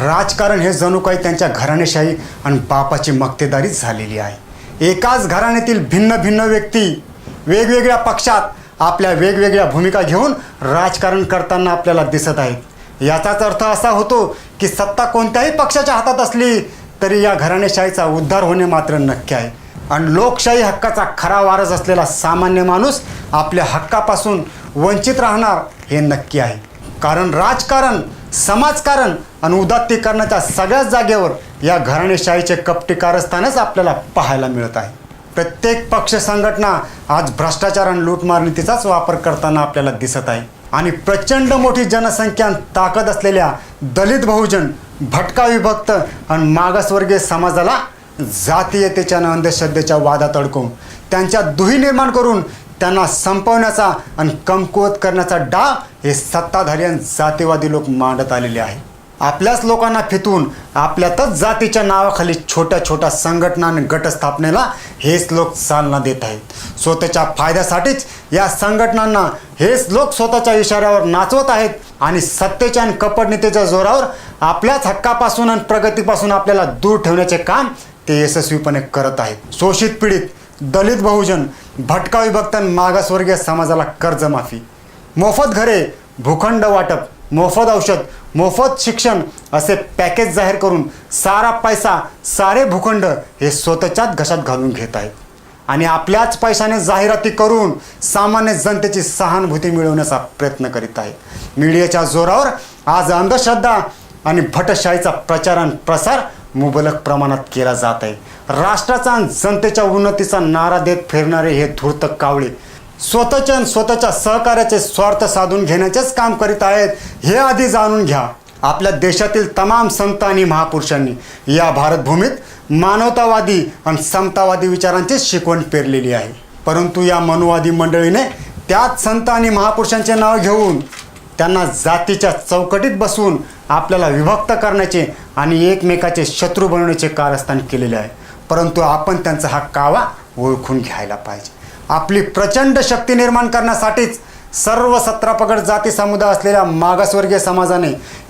राजकारण हे जणू काही त्यांच्या घराणेशाही आणि बापाची मक्तेदारीच झालेली आहे. एकाच घराण्यातील भिन्न भिन्न व्यक्ती वेगवेगळ्या पक्षात आपल्या वेगवेगळ्या भूमिका घेऊन राजकारण करताना आपल्याला दिसत आहेत. याचाच अर्थ असा होतो की सत्ता कोणत्याही पक्षाच्या हातात असली तरी या घराणेशाहीचा उद्धार होणे मात्र नक्की आहे. आणि लोकशाही हक्काचा खरा वारस असलेला सामान्य माणूस आपल्या हक्कापासून वंचित राहणार हे नक्की आहे. कारण राजकारण, समाजकारण आणि उदात्तीकरणाच्या सगळ्याच जागेवर या घराणेशाहीचे कपटी कारस्थानच आपल्याला पाहायला मिळत आहे. प्रत्येक पक्ष संघटना आज भ्रष्टाचार आणि लूटमार नीतीचाच वापर करताना आपल्याला दिसत आहे. आणि प्रचंड मोठी जनसंख्या ताकद असलेल्या दलित बहुजन भटका विभक्त आणि मागासवर्गीय समाजाला जातीयतेच्या आणि अंधश्रद्धेच्या वादात अडकवून त्यांच्या दुही निर्माण करून त्यांना संपवण्याचा आणि कमकुवत करण्याचा डाव हे सत्ताधारी आणि जातीवादी लोक मांडत आलेले आहे. आपल्याच लोकांना फितवून आपल्यातच जातीच्या नावाखाली छोट्या छोट्या संघटना आणि गटस्थापनेला हेच लोक चालना देत आहेत. स्वतःच्या फायद्यासाठीच या संघटनांना हेच लोक स्वतःच्या इशाऱ्यावर नाचवत आहेत आणि सत्तेच्या आणि कपटनीतीच्या जोरावर आपल्याच हक्कापासून आणि प्रगतीपासून आपल्याला दूर ठेवण्याचे काम ते यशस्वीपणे करत आहेत. शोषित पीडित दलित बहुजन भटका विभक्त आणि मागासवर्गीय समाजाला कर्जमाफी, मोफत घरे, भूखंड वाटप, मोफत औषध, मोफत शिक्षण असे पॅकेज जाहीर करून सारा पैसा, सारे भूखंड हे स्वतःच्याच घशात घालून घेत आहेत. आणि आपल्याच पैशाने जाहिराती करून सामान्य जनतेची सहानुभूती मिळवण्याचा प्रयत्न करीत आहेत. मीडियाच्या जोरावर आज अंधश्रद्धा आणि भटशाहीचा प्रचार आणि प्रसार मुबलक प्रमाणात केला जात आहे. राष्ट्राचा आणि जनतेच्या उन्नतीचा नारा देत फिरणारे हे धूर्त कावळे स्वतःच्या आणि स्वतःच्या सहकार्याचे स्वार्थ साधून घेण्याचेच काम करीत आहेत हे आधी जाणून घ्या. आपल्या देशातील तमाम संत आणि महापुरुषांनी या भारतभूमीत मानवतावादी आणि समतावादी विचारांची शिकवण पेरलेली आहे. परंतु या मनुवादी मंडळीने त्याच संत आणि महापुरुषांचे नाव घेऊन त्यांना जातीच्या चौकटीत बसवून आपल्याला विभक्त करण्याचे आणि एकमेकाचे शत्रू बनवण्याचे कारस्थान केलेले आहे. परंतु आपण त्यांचा हा कावा ओळखून घ्यायला पाहिजे. आपली प्रचंड शक्ती निर्माण करण्यासाठीच सर्व 17 पगड जाती समुदाय असलेल्या मागासवर्गीय समाजाने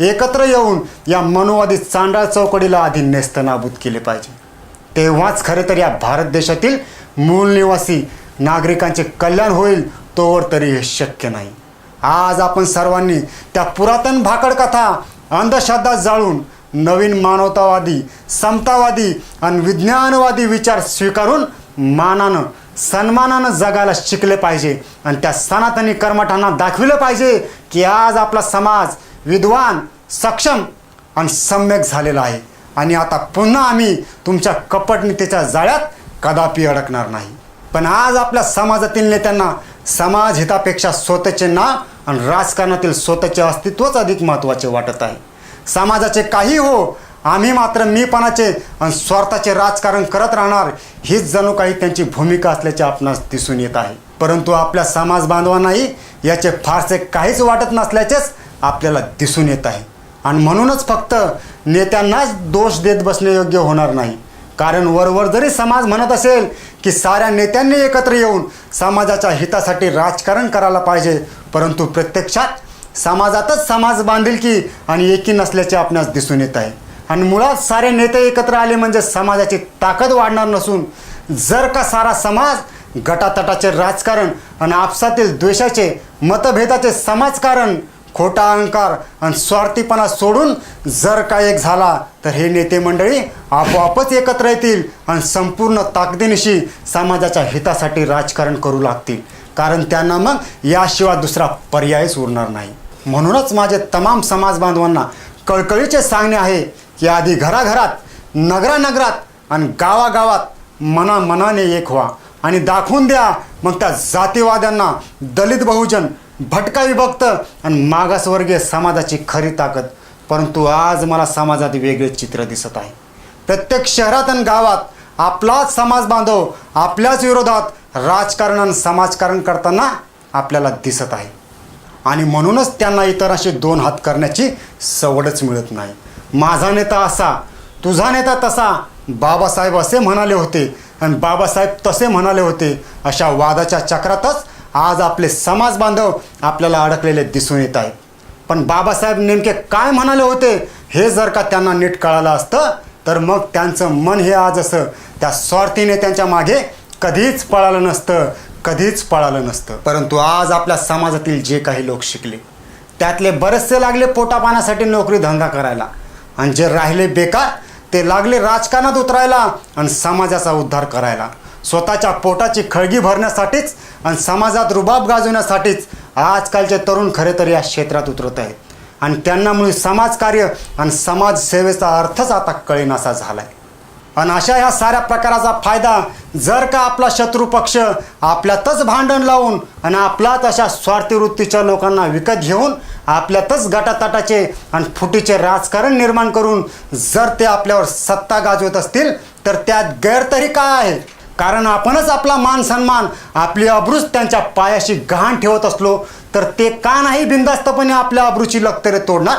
एकत्र येऊन या मनुवादी चांडाळ चौकडीला आधी नेस्तनाबूत केले पाहिजे. तेव्हाच खरे तर या भारत देशातील मूळ निवासी नागरिकांचे कल्याण होईल. तोवर तरी हे शक्य नाही. आज आपण सर्वांनी त्या पुरातन भाकड कथा, अंधश्रद्धा जाळून नवीन मानवतावादी, समतावादी आणि विज्ञानवादी विचार स्वीकारून मानानं, सन्मानानं जगायला शिकले पाहिजे. आणि त्या सनातनी कर्मठांना दाखविलं पाहिजे की आज आपला समाज विद्वान, सक्षम आणि सम्यक झालेला आहे. आणि आता पुन्हा आम्ही तुमच्या कपटनीतीच्या जाळ्यात कदापि अडकणार नाही. पण आज आपल्या समाजातील नेत्यांना समाज हितापेक्षा स्वतःचे नाव आणि राजकारणातील स्वतःचे अस्तित्वच अधिक महत्त्वाचे वाटत आहे. समाजाचे काही हो, आम्ही मात्र मीपणाचे आणि स्वार्थाचे राजकारण करत राहणार हीच जणू काही त्यांची भूमिका असल्याचे आपणास दिसून येत आहे. परंतु आपल्या समाज बांधवांनाही याचे फारसे काहीच वाटत नसल्याचेच आपल्याला दिसून येत आहे. आणि म्हणूनच फक्त नेत्यांनाच दोष देत बसणे योग्य होणार नाही. कारण वरवर जरी समाज म्हणत असेल की साऱ्या नेत्यांनी एकत्र येऊन समाजाच्या हितासाठी राजकारण करायला पाहिजे, परंतु प्रत्यक्षात समाजातच समाज बांधिलकी आणि एकी नसल्याचे आपणास दिसून येत आहे. आणि मुळात सारे नेते एकत्र आले म्हणजे समाजाची ताकद वाढणार नसून जर का सारा समाज गटातटाचे राजकारण आणि आपसातील द्वेषाचे मतभेदाचे समाजकारण खोटा अहंकार आणि स्वार्थीपणा सोडून जर का एक झाला तर हे नेते मंडळी आपोआपच एकत्र येतील आणि संपूर्ण ताकदीनिशी समाजाच्या हितासाठी राजकारण करू लागतील, कारण त्यांना मग याशिवाय दुसरा पर्यायच उरणार नाही. म्हणूनच माझे तमाम समाज बांधवांना कळकळीचे सांगणे आहे की आधी घराघरात, नगरानगरात आणि गावागावात मनामनाने एक व्हा आणि दाखवून द्या मग त्या जातीवाद्यांना, दलित बहुजन, भटका विभक्त आणि मागासवर्गीय समाजाची खरी ताकद. परंतु आज मला समाजात वेगळे चित्र दिसत आहे. प्रत्येक शहरात आणि गावात आपलाच समाज बांधव आपल्याच विरोधात राजकारण आणि समाजकारण करताना आपल्याला दिसत आहे आणि म्हणूनच त्यांना इतरांशी दोन हात करण्याची सवडच मिळत नाही. माझा नेता असा, तुझा नेता तसा, बाबासाहेब असे म्हणाले होते आणि बाबासाहेब तसे म्हणाले होते, अशा वादाच्या चक्रातच आज आपले समाज बांधव आपल्याला अडकलेले दिसून येत आहेत. पण बाबासाहेब नेमके काय म्हणाले होते हे जर का त्यांना नीट कळालं असतं तर मग त्यांचं मन हे आज असं त्या स्वार्थीने त्यांच्या मागे कधीच पळालं नसतं. परंतु आज आपल्या समाजातील जे काही लोक शिकले त्यातले बरेचसे लागले पोटापाण्यासाठी नोकरी धंदा करायला आणि जे राहिले बेकार ते लागले राजकारणात उतरायला आणि समाजाचा उद्धार करायला. स्वतःच्या पोटाची खळगी भरण्यासाठीच आणि समाजात रुबाब गाजवण्यासाठीच आजकालचे तरुण खरे तर या क्षेत्रात उतरत आहेत आणि त्यांना मुळे समाजकार्य आणि समाजसेवेचा अर्थच आता कळेनासा झाला आहे. आणि अशा ह्या साऱ्या प्रकाराचा फायदा जर का आपला शत्रू पक्ष आपल्यातच भांडण लावून आणि आपलाच अशा स्वार्थी वृत्तीच्या लोकांना विकत घेऊन आपल्यातच गटातटाचे आणि फुटीचे राजकारण निर्माण करून जर ते आपल्यावर सत्ता गाजवत असतील तर त्यात गैर तरी काय आहे? कारण आपणच आपला मान सन्मान, आपली अब्रूच त्यांच्या पायाशी गहाण ठेवत असलो तर ते का नाही बिनधास्तपणे आपल्या अब्रूची लक्तरे तोडणार?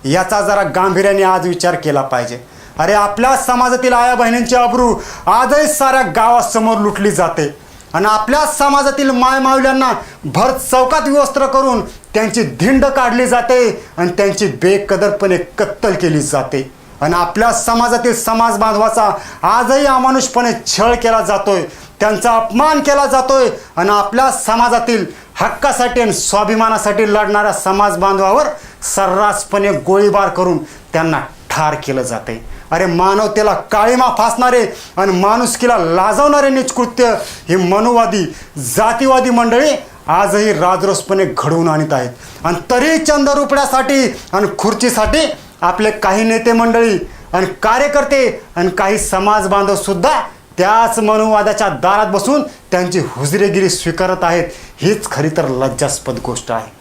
याचा जरा गांभीर्याने आज विचार केला पाहिजे. अरे आपल्या समाजातील आया बहिणींची अब्रू आजही साऱ्या गावासमोर लुटली जाते आणि आपल्याच समाजातील मायमाऊल्यांना भर चौकात विवस्त्र करून त्यांची धिंड काढली जाते आणि त्यांची बेकदरपणे कत्तल केली जाते आणि आपल्या समाजातील समाज बांधवाचा आजही अमानुषपणे छळ केला जातोय, त्यांचा अपमान केला जातोय आणि आपल्या समाजातील हक्कासाठी आणि स्वाभिमानासाठी लढणाऱ्या समाज बांधवावर सर्रासपणे गोळीबार करून त्यांना ठार केलं जाते. अरे मानवतेला काळीमा फासणारे आणि माणुसकीला लाजवणारे निष्कृत्य ही मनुवादी, जातीवादी मंडळी आजही राजरोसपणे घडवून आणत आहेत आणि तरी चंदरुपड्यासाठी आणि खुर्चीसाठी आपले काही नेते मंडळी आणि कार्यकर्ते आणि काही समाज बांधव सुद्धा त्याच मनुवादाच्या दारात बसून त्यांची हुजरेगिरी स्वीकारत आहेत. हीच खरी तर लज्जास्पद गोष्ट आहे.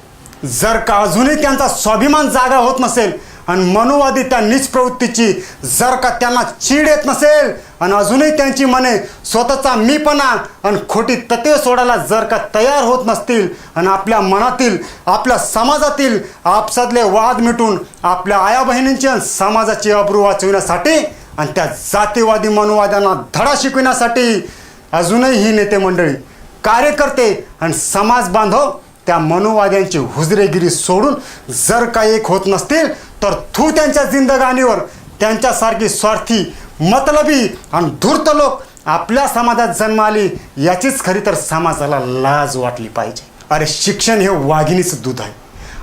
जर का अजूनही त्यांचा स्वाभिमान जागा होत नसेल आणि मनुवादी त्या नीच प्रवृत्तीची जर का त्यांना चीड येत नसेल आणि अजूनही त्यांची मने स्वतःचा मीपणा आणि खोटी तत्वे सोडायला जर का तयार होत नसतील आणि आपल्या मनातील, आपल्या समाजातील आपसातले वाद मिटून आपल्या आया बहिणींची आणि समाजाची अब्रू वाचविण्यासाठी आणि त्या जातीवादी मनुवाद्यांना धडा शिकविण्यासाठी अजूनही ही नेते मंडळी, कार्यकर्ते आणि समाज बांधव त्या मनुवाद्यांची हुजरेगिरी सोडून जर का एक होत नसतील तर थू त्यांच्या जिंदगानीवर. त्यांच्यासारखी स्वार्थी, मतलबी आणि धूर्त लोक आपल्या समाजात जन्म आली याचीच खरी तर समाजाला लाज वाटली पाहिजे. अरे शिक्षण हे वाघिणीचं दूध आहे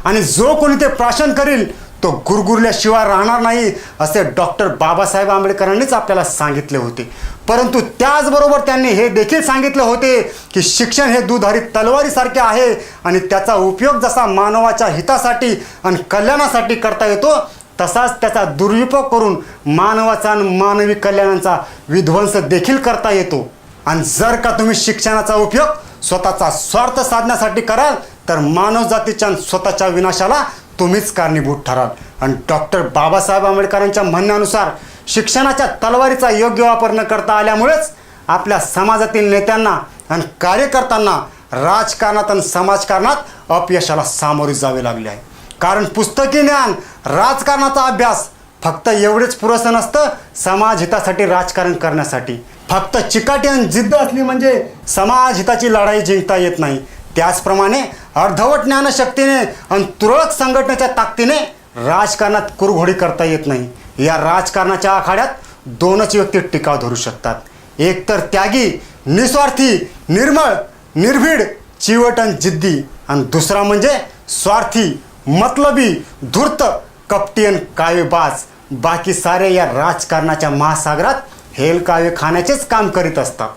आणि जो कोणी ते प्राशन करील तो गुरगुरल्याशिवाय राहणार नाही असे डॉक्टर बाबासाहेब आंबेडकरांनीच आपल्याला सांगितले होते. परंतु त्याचबरोबर त्यांनी हे देखील सांगितले होते की शिक्षण हे दुधारी तलवारीसारखे आहे आणि त्याचा उपयोग जसा मानवाच्या हितासाठी आणि कल्याणासाठी करता येतो तसाच त्याचा दुरुपयोग करून मानवाचा आणि मानवी कल्याणाचा विध्वंस देखील करता येतो. आणि जर का तुम्ही शिक्षणाचा उपयोग स्वतःचा स्वार्थ साधण्यासाठी कराल तर मानवजातीच्या स्वतःच्या विनाशाला तुम्हीच कारणीभूत ठराल. आणि डॉक्टर बाबासाहेब आंबेडकरांच्या म्हणण्यानुसार शिक्षणाच्या तलवारीचा योग्य वापर न करता आल्यामुळेच आपल्या समाजातील नेत्यांना आणि कार्यकर्त्यांना राजकारणात आणि समाजकारणात अपयशाला सामोरे जावे लागले आहे. कारण पुस्तकी ज्ञान, राजकारणाचा अभ्यास फक्त एवढेच पुरेसं नसतं समाज हितासाठी राजकारण करण्यासाठी. फक्त चिकाटी आणि जिद्द असली म्हणजे समाज हिताची लढाई जिंकता येत नाही. त्याचप्रमाणे अर्धवट ज्ञानशक्तीने आणि तुरळक संघटनेच्या ताकदीने राजकारणात कुरघोडी करता येत नाही. या राजकारणाच्या आखाड्यात दोनच व्यक्ती टिकाव धरू शकतात. एक तर त्यागी, निस्वार्थी, निर्मळ, निर्भीड, चिवटन जिद्दी, आणि दुसरा म्हणजे स्वार्थी, मतलबी, धूर्त, कपटीयन, कावेबाज. बाकी सारे या राजकारणाच्या महासागरात हेलकावे खाण्याचेच काम करीत असतात.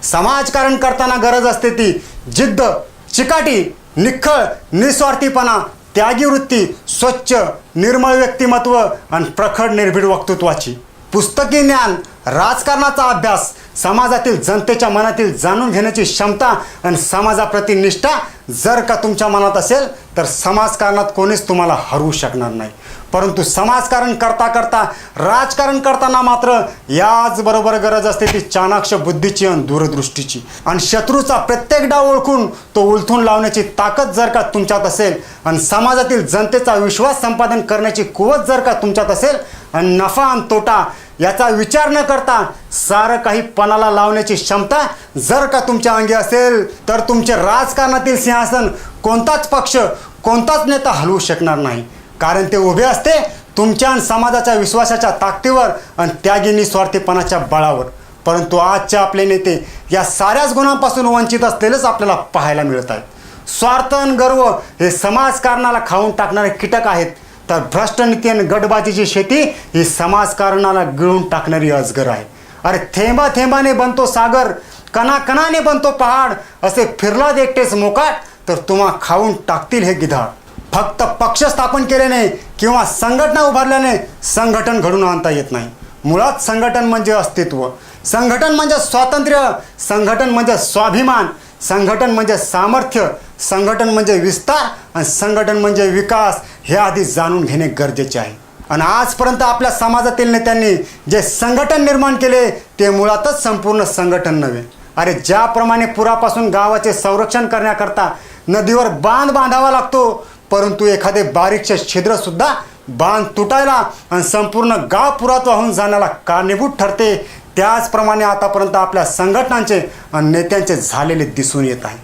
समाजकारण करताना गरज असते ती जिद्द, चिकाटी, निखळ, निस्वार्थीपणा, त्यागी वृत्ती, स्वच्छ निर्मळ व्यक्तिमत्व आणि प्रखर निर्भीड वक्तृत्वाची. पुस्तकी ज्ञान, राजकारणाचा अभ्यास, समाजातील जनतेच्या मनातील जाणून घेण्याची क्षमता आणि समाजाप्रती निष्ठा जर का तुमच्या मनात असेल तर समाजकारणात कोणीच तुम्हाला हरवू शकणार नाही. परंतु समाजकारण करता करता राजकारण करताना मात्र याचबरोबर गरज असते ती चाणाक्ष बुद्धीची आणि दूरदृष्टीची. आणि शत्रूचा प्रत्येक डाव ओळखून तो उलथून लावण्याची ताकद जर का तुमच्यात असेल आणि समाजातील जनतेचा विश्वास संपादन करण्याची कुवत जर का तुमच्यात असेल आणि नफा आणि तोटा याचा विचार न करता सारं काही पणाला लावण्याची क्षमता जर का तुमच्या अंगी असेल तर तुमचे राजकारणातील सिंहासन कोणताच पक्ष, कोणताच नेता हलवू शकणार नाही. कारण ते उभे असते तुमच्या आणि समाजाच्या विश्वासाच्या ताकदीवर आणि त्यागी निस्वार्थीपणाच्या बळावर. परंतु आजचे आपले नेते या साऱ्याच गुणांपासून वंचित असलेलेच आपल्याला पाहायला मिळत आहेत. स्वार्थ आणि गर्व हे समाजकारणाला खाऊन टाकणारे कीटक आहेत, तर भ्रष्ट नीती आणि गटबाजीची शेती ही समाजकारणाला गिळून टाकणारी अजगर आहे. अरे थेंबा थेंबाने बनतो सागर, कणाकणाने बनतो पहाड, असे फिरलात एकटेच मोकाट तर तुम्हा खाऊन टाकतील हे गिधाड. फक्त पक्ष स्थापन केल्याने किंवा संघटना उभारल्याने संघटन घडून आणता येत नाही. मुळात संघटन म्हणजे अस्तित्व, संघटन म्हणजे स्वातंत्र्य, संघटन म्हणजे स्वाभिमान, संघटन म्हणजे सामर्थ्य, संघटन म्हणजे विस्तार आणि संघटन म्हणजे विकास हे आधी जाणून घेणे गरजेचे आहे. आणि आजपर्यंत आपल्या समाजातील नेत्यांनी जे संघटन निर्माण केले ते मुळातच संपूर्ण संघटन नव्हे. अरे ज्याप्रमाणे पुरापासून गावाचे संरक्षण करण्याकरता नदीवर बांध बांधावा लागतो, परंतु एखादे बारीकशे छिद्रसुद्धा बांध तुटायला आणि संपूर्ण गाव पुरात वाहून जाण्याला कारणीभूत ठरते, त्याचप्रमाणे आतापर्यंत आपल्या संघटनांचे आणि नेत्यांचे झालेले दिसून येत आहे.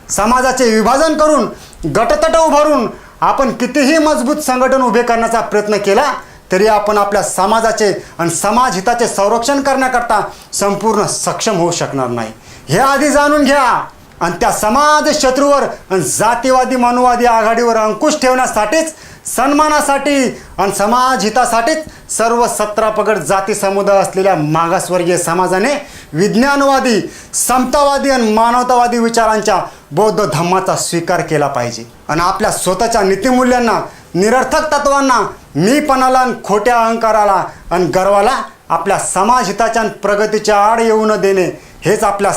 समाजाचे विभाजन करून गटतट उभारून आपण कितीही मजबूत संघटन उभे करण्याचा प्रयत्न केला तरी आपण आपल्या समाजाचे आणि समाजहिताचे संरक्षण करण्याकरता संपूर्ण सक्षम होऊ शकणार नाही. हे आधी जाणून घ्या. आणि त्या समाज शत्रूवर आणि जातीवादी मनुवादी आघाडीवर अंकुश ठेवण्यासाठीच, सन्मानासाठी आणि समाजहितासाठीच सर्व 17 पगड जाती समुदाय असलेल्या मागासवर्गीय समाजाने विज्ञानवादी, समतावादी आणि मानवतावादी विचारांच्या बौद्ध धम्माचा स्वीकार केला पाहिजे. आणि आपल्या स्वतःच्या नीतिमूल्यांना, निरर्थक तत्वांना, मीपणाला आणि खोट्या अहंकाराला आणि गर्वाला आपल्या समाजहिताच्या आणि प्रगतीच्या आड येऊ न देणे हेच आपल्या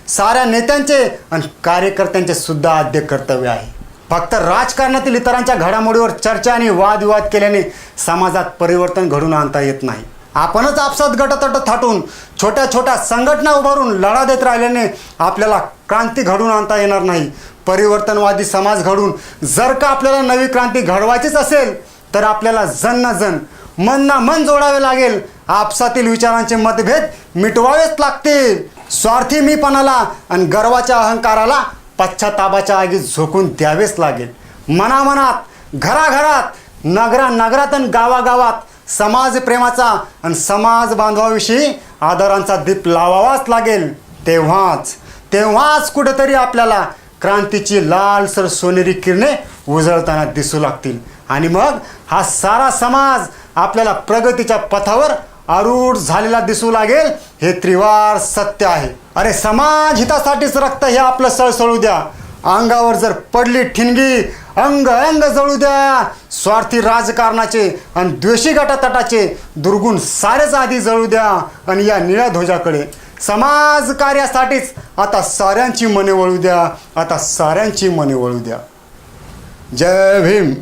साऱ्या नेत्यांचे आणि कार्यकर्त्यांचे सुद्धा आद्य कर्तव्य आहे. फक्त राजकारणातील इतरांच्या घडामोडीवर चर्चा आणि वादविवाद केल्याने समाजात परिवर्तन घडून आणता येत नाही. आपणच आपसात गटतट थाटून छोट्या छोट्या संघटना उभारून लढा देत राहिल्याने आपल्याला क्रांती घडून आणता येणार नाही. परिवर्तनवादी समाज घडून जर का आपल्याला नवी क्रांती घडवायचीच असेल तर आपल्याला जन ना जन, मन ना मन जोडावे लागेल. आपसातील विचारांचे मतभेद मिटवावेच लागतील. स्वार्थी मीपणाला आणि गर्वाच्या अहंकाराला पश्चातापाच्या आगीत झोकून द्यावेच लागेल. मनामनात, घराघरात, नगरात आणि गावागावात समाज प्रेमाचा आणि समाज बांधवाविषयी आदरांचा दीप लावावाच लागेल. तेव्हाच कुठेतरी आपल्याला क्रांतीची लालसर सोनेरी किरणे उजळताना दिसू लागतील. आणि मग हा सारा समाज आपल्याला प्रगतीच्या पथावर आरूढ झालेला दिसू लागेल. हे त्रिवार सत्य आहे. अरे समाज हितासाठीच रक्त हे आपलं सळसळू द्या. अंगावर जर पडली ठिणगी अंग अंग जळू द्या. स्वार्थी राजकारणाचे आणि द्वेषी गटातटाचे दुर्गुण सारेच आधी जळू द्या. आणि या निळ्या ध्वजाकडे समाज कार्यासाठीच आता साऱ्यांची मने वळू द्या. जय भीम.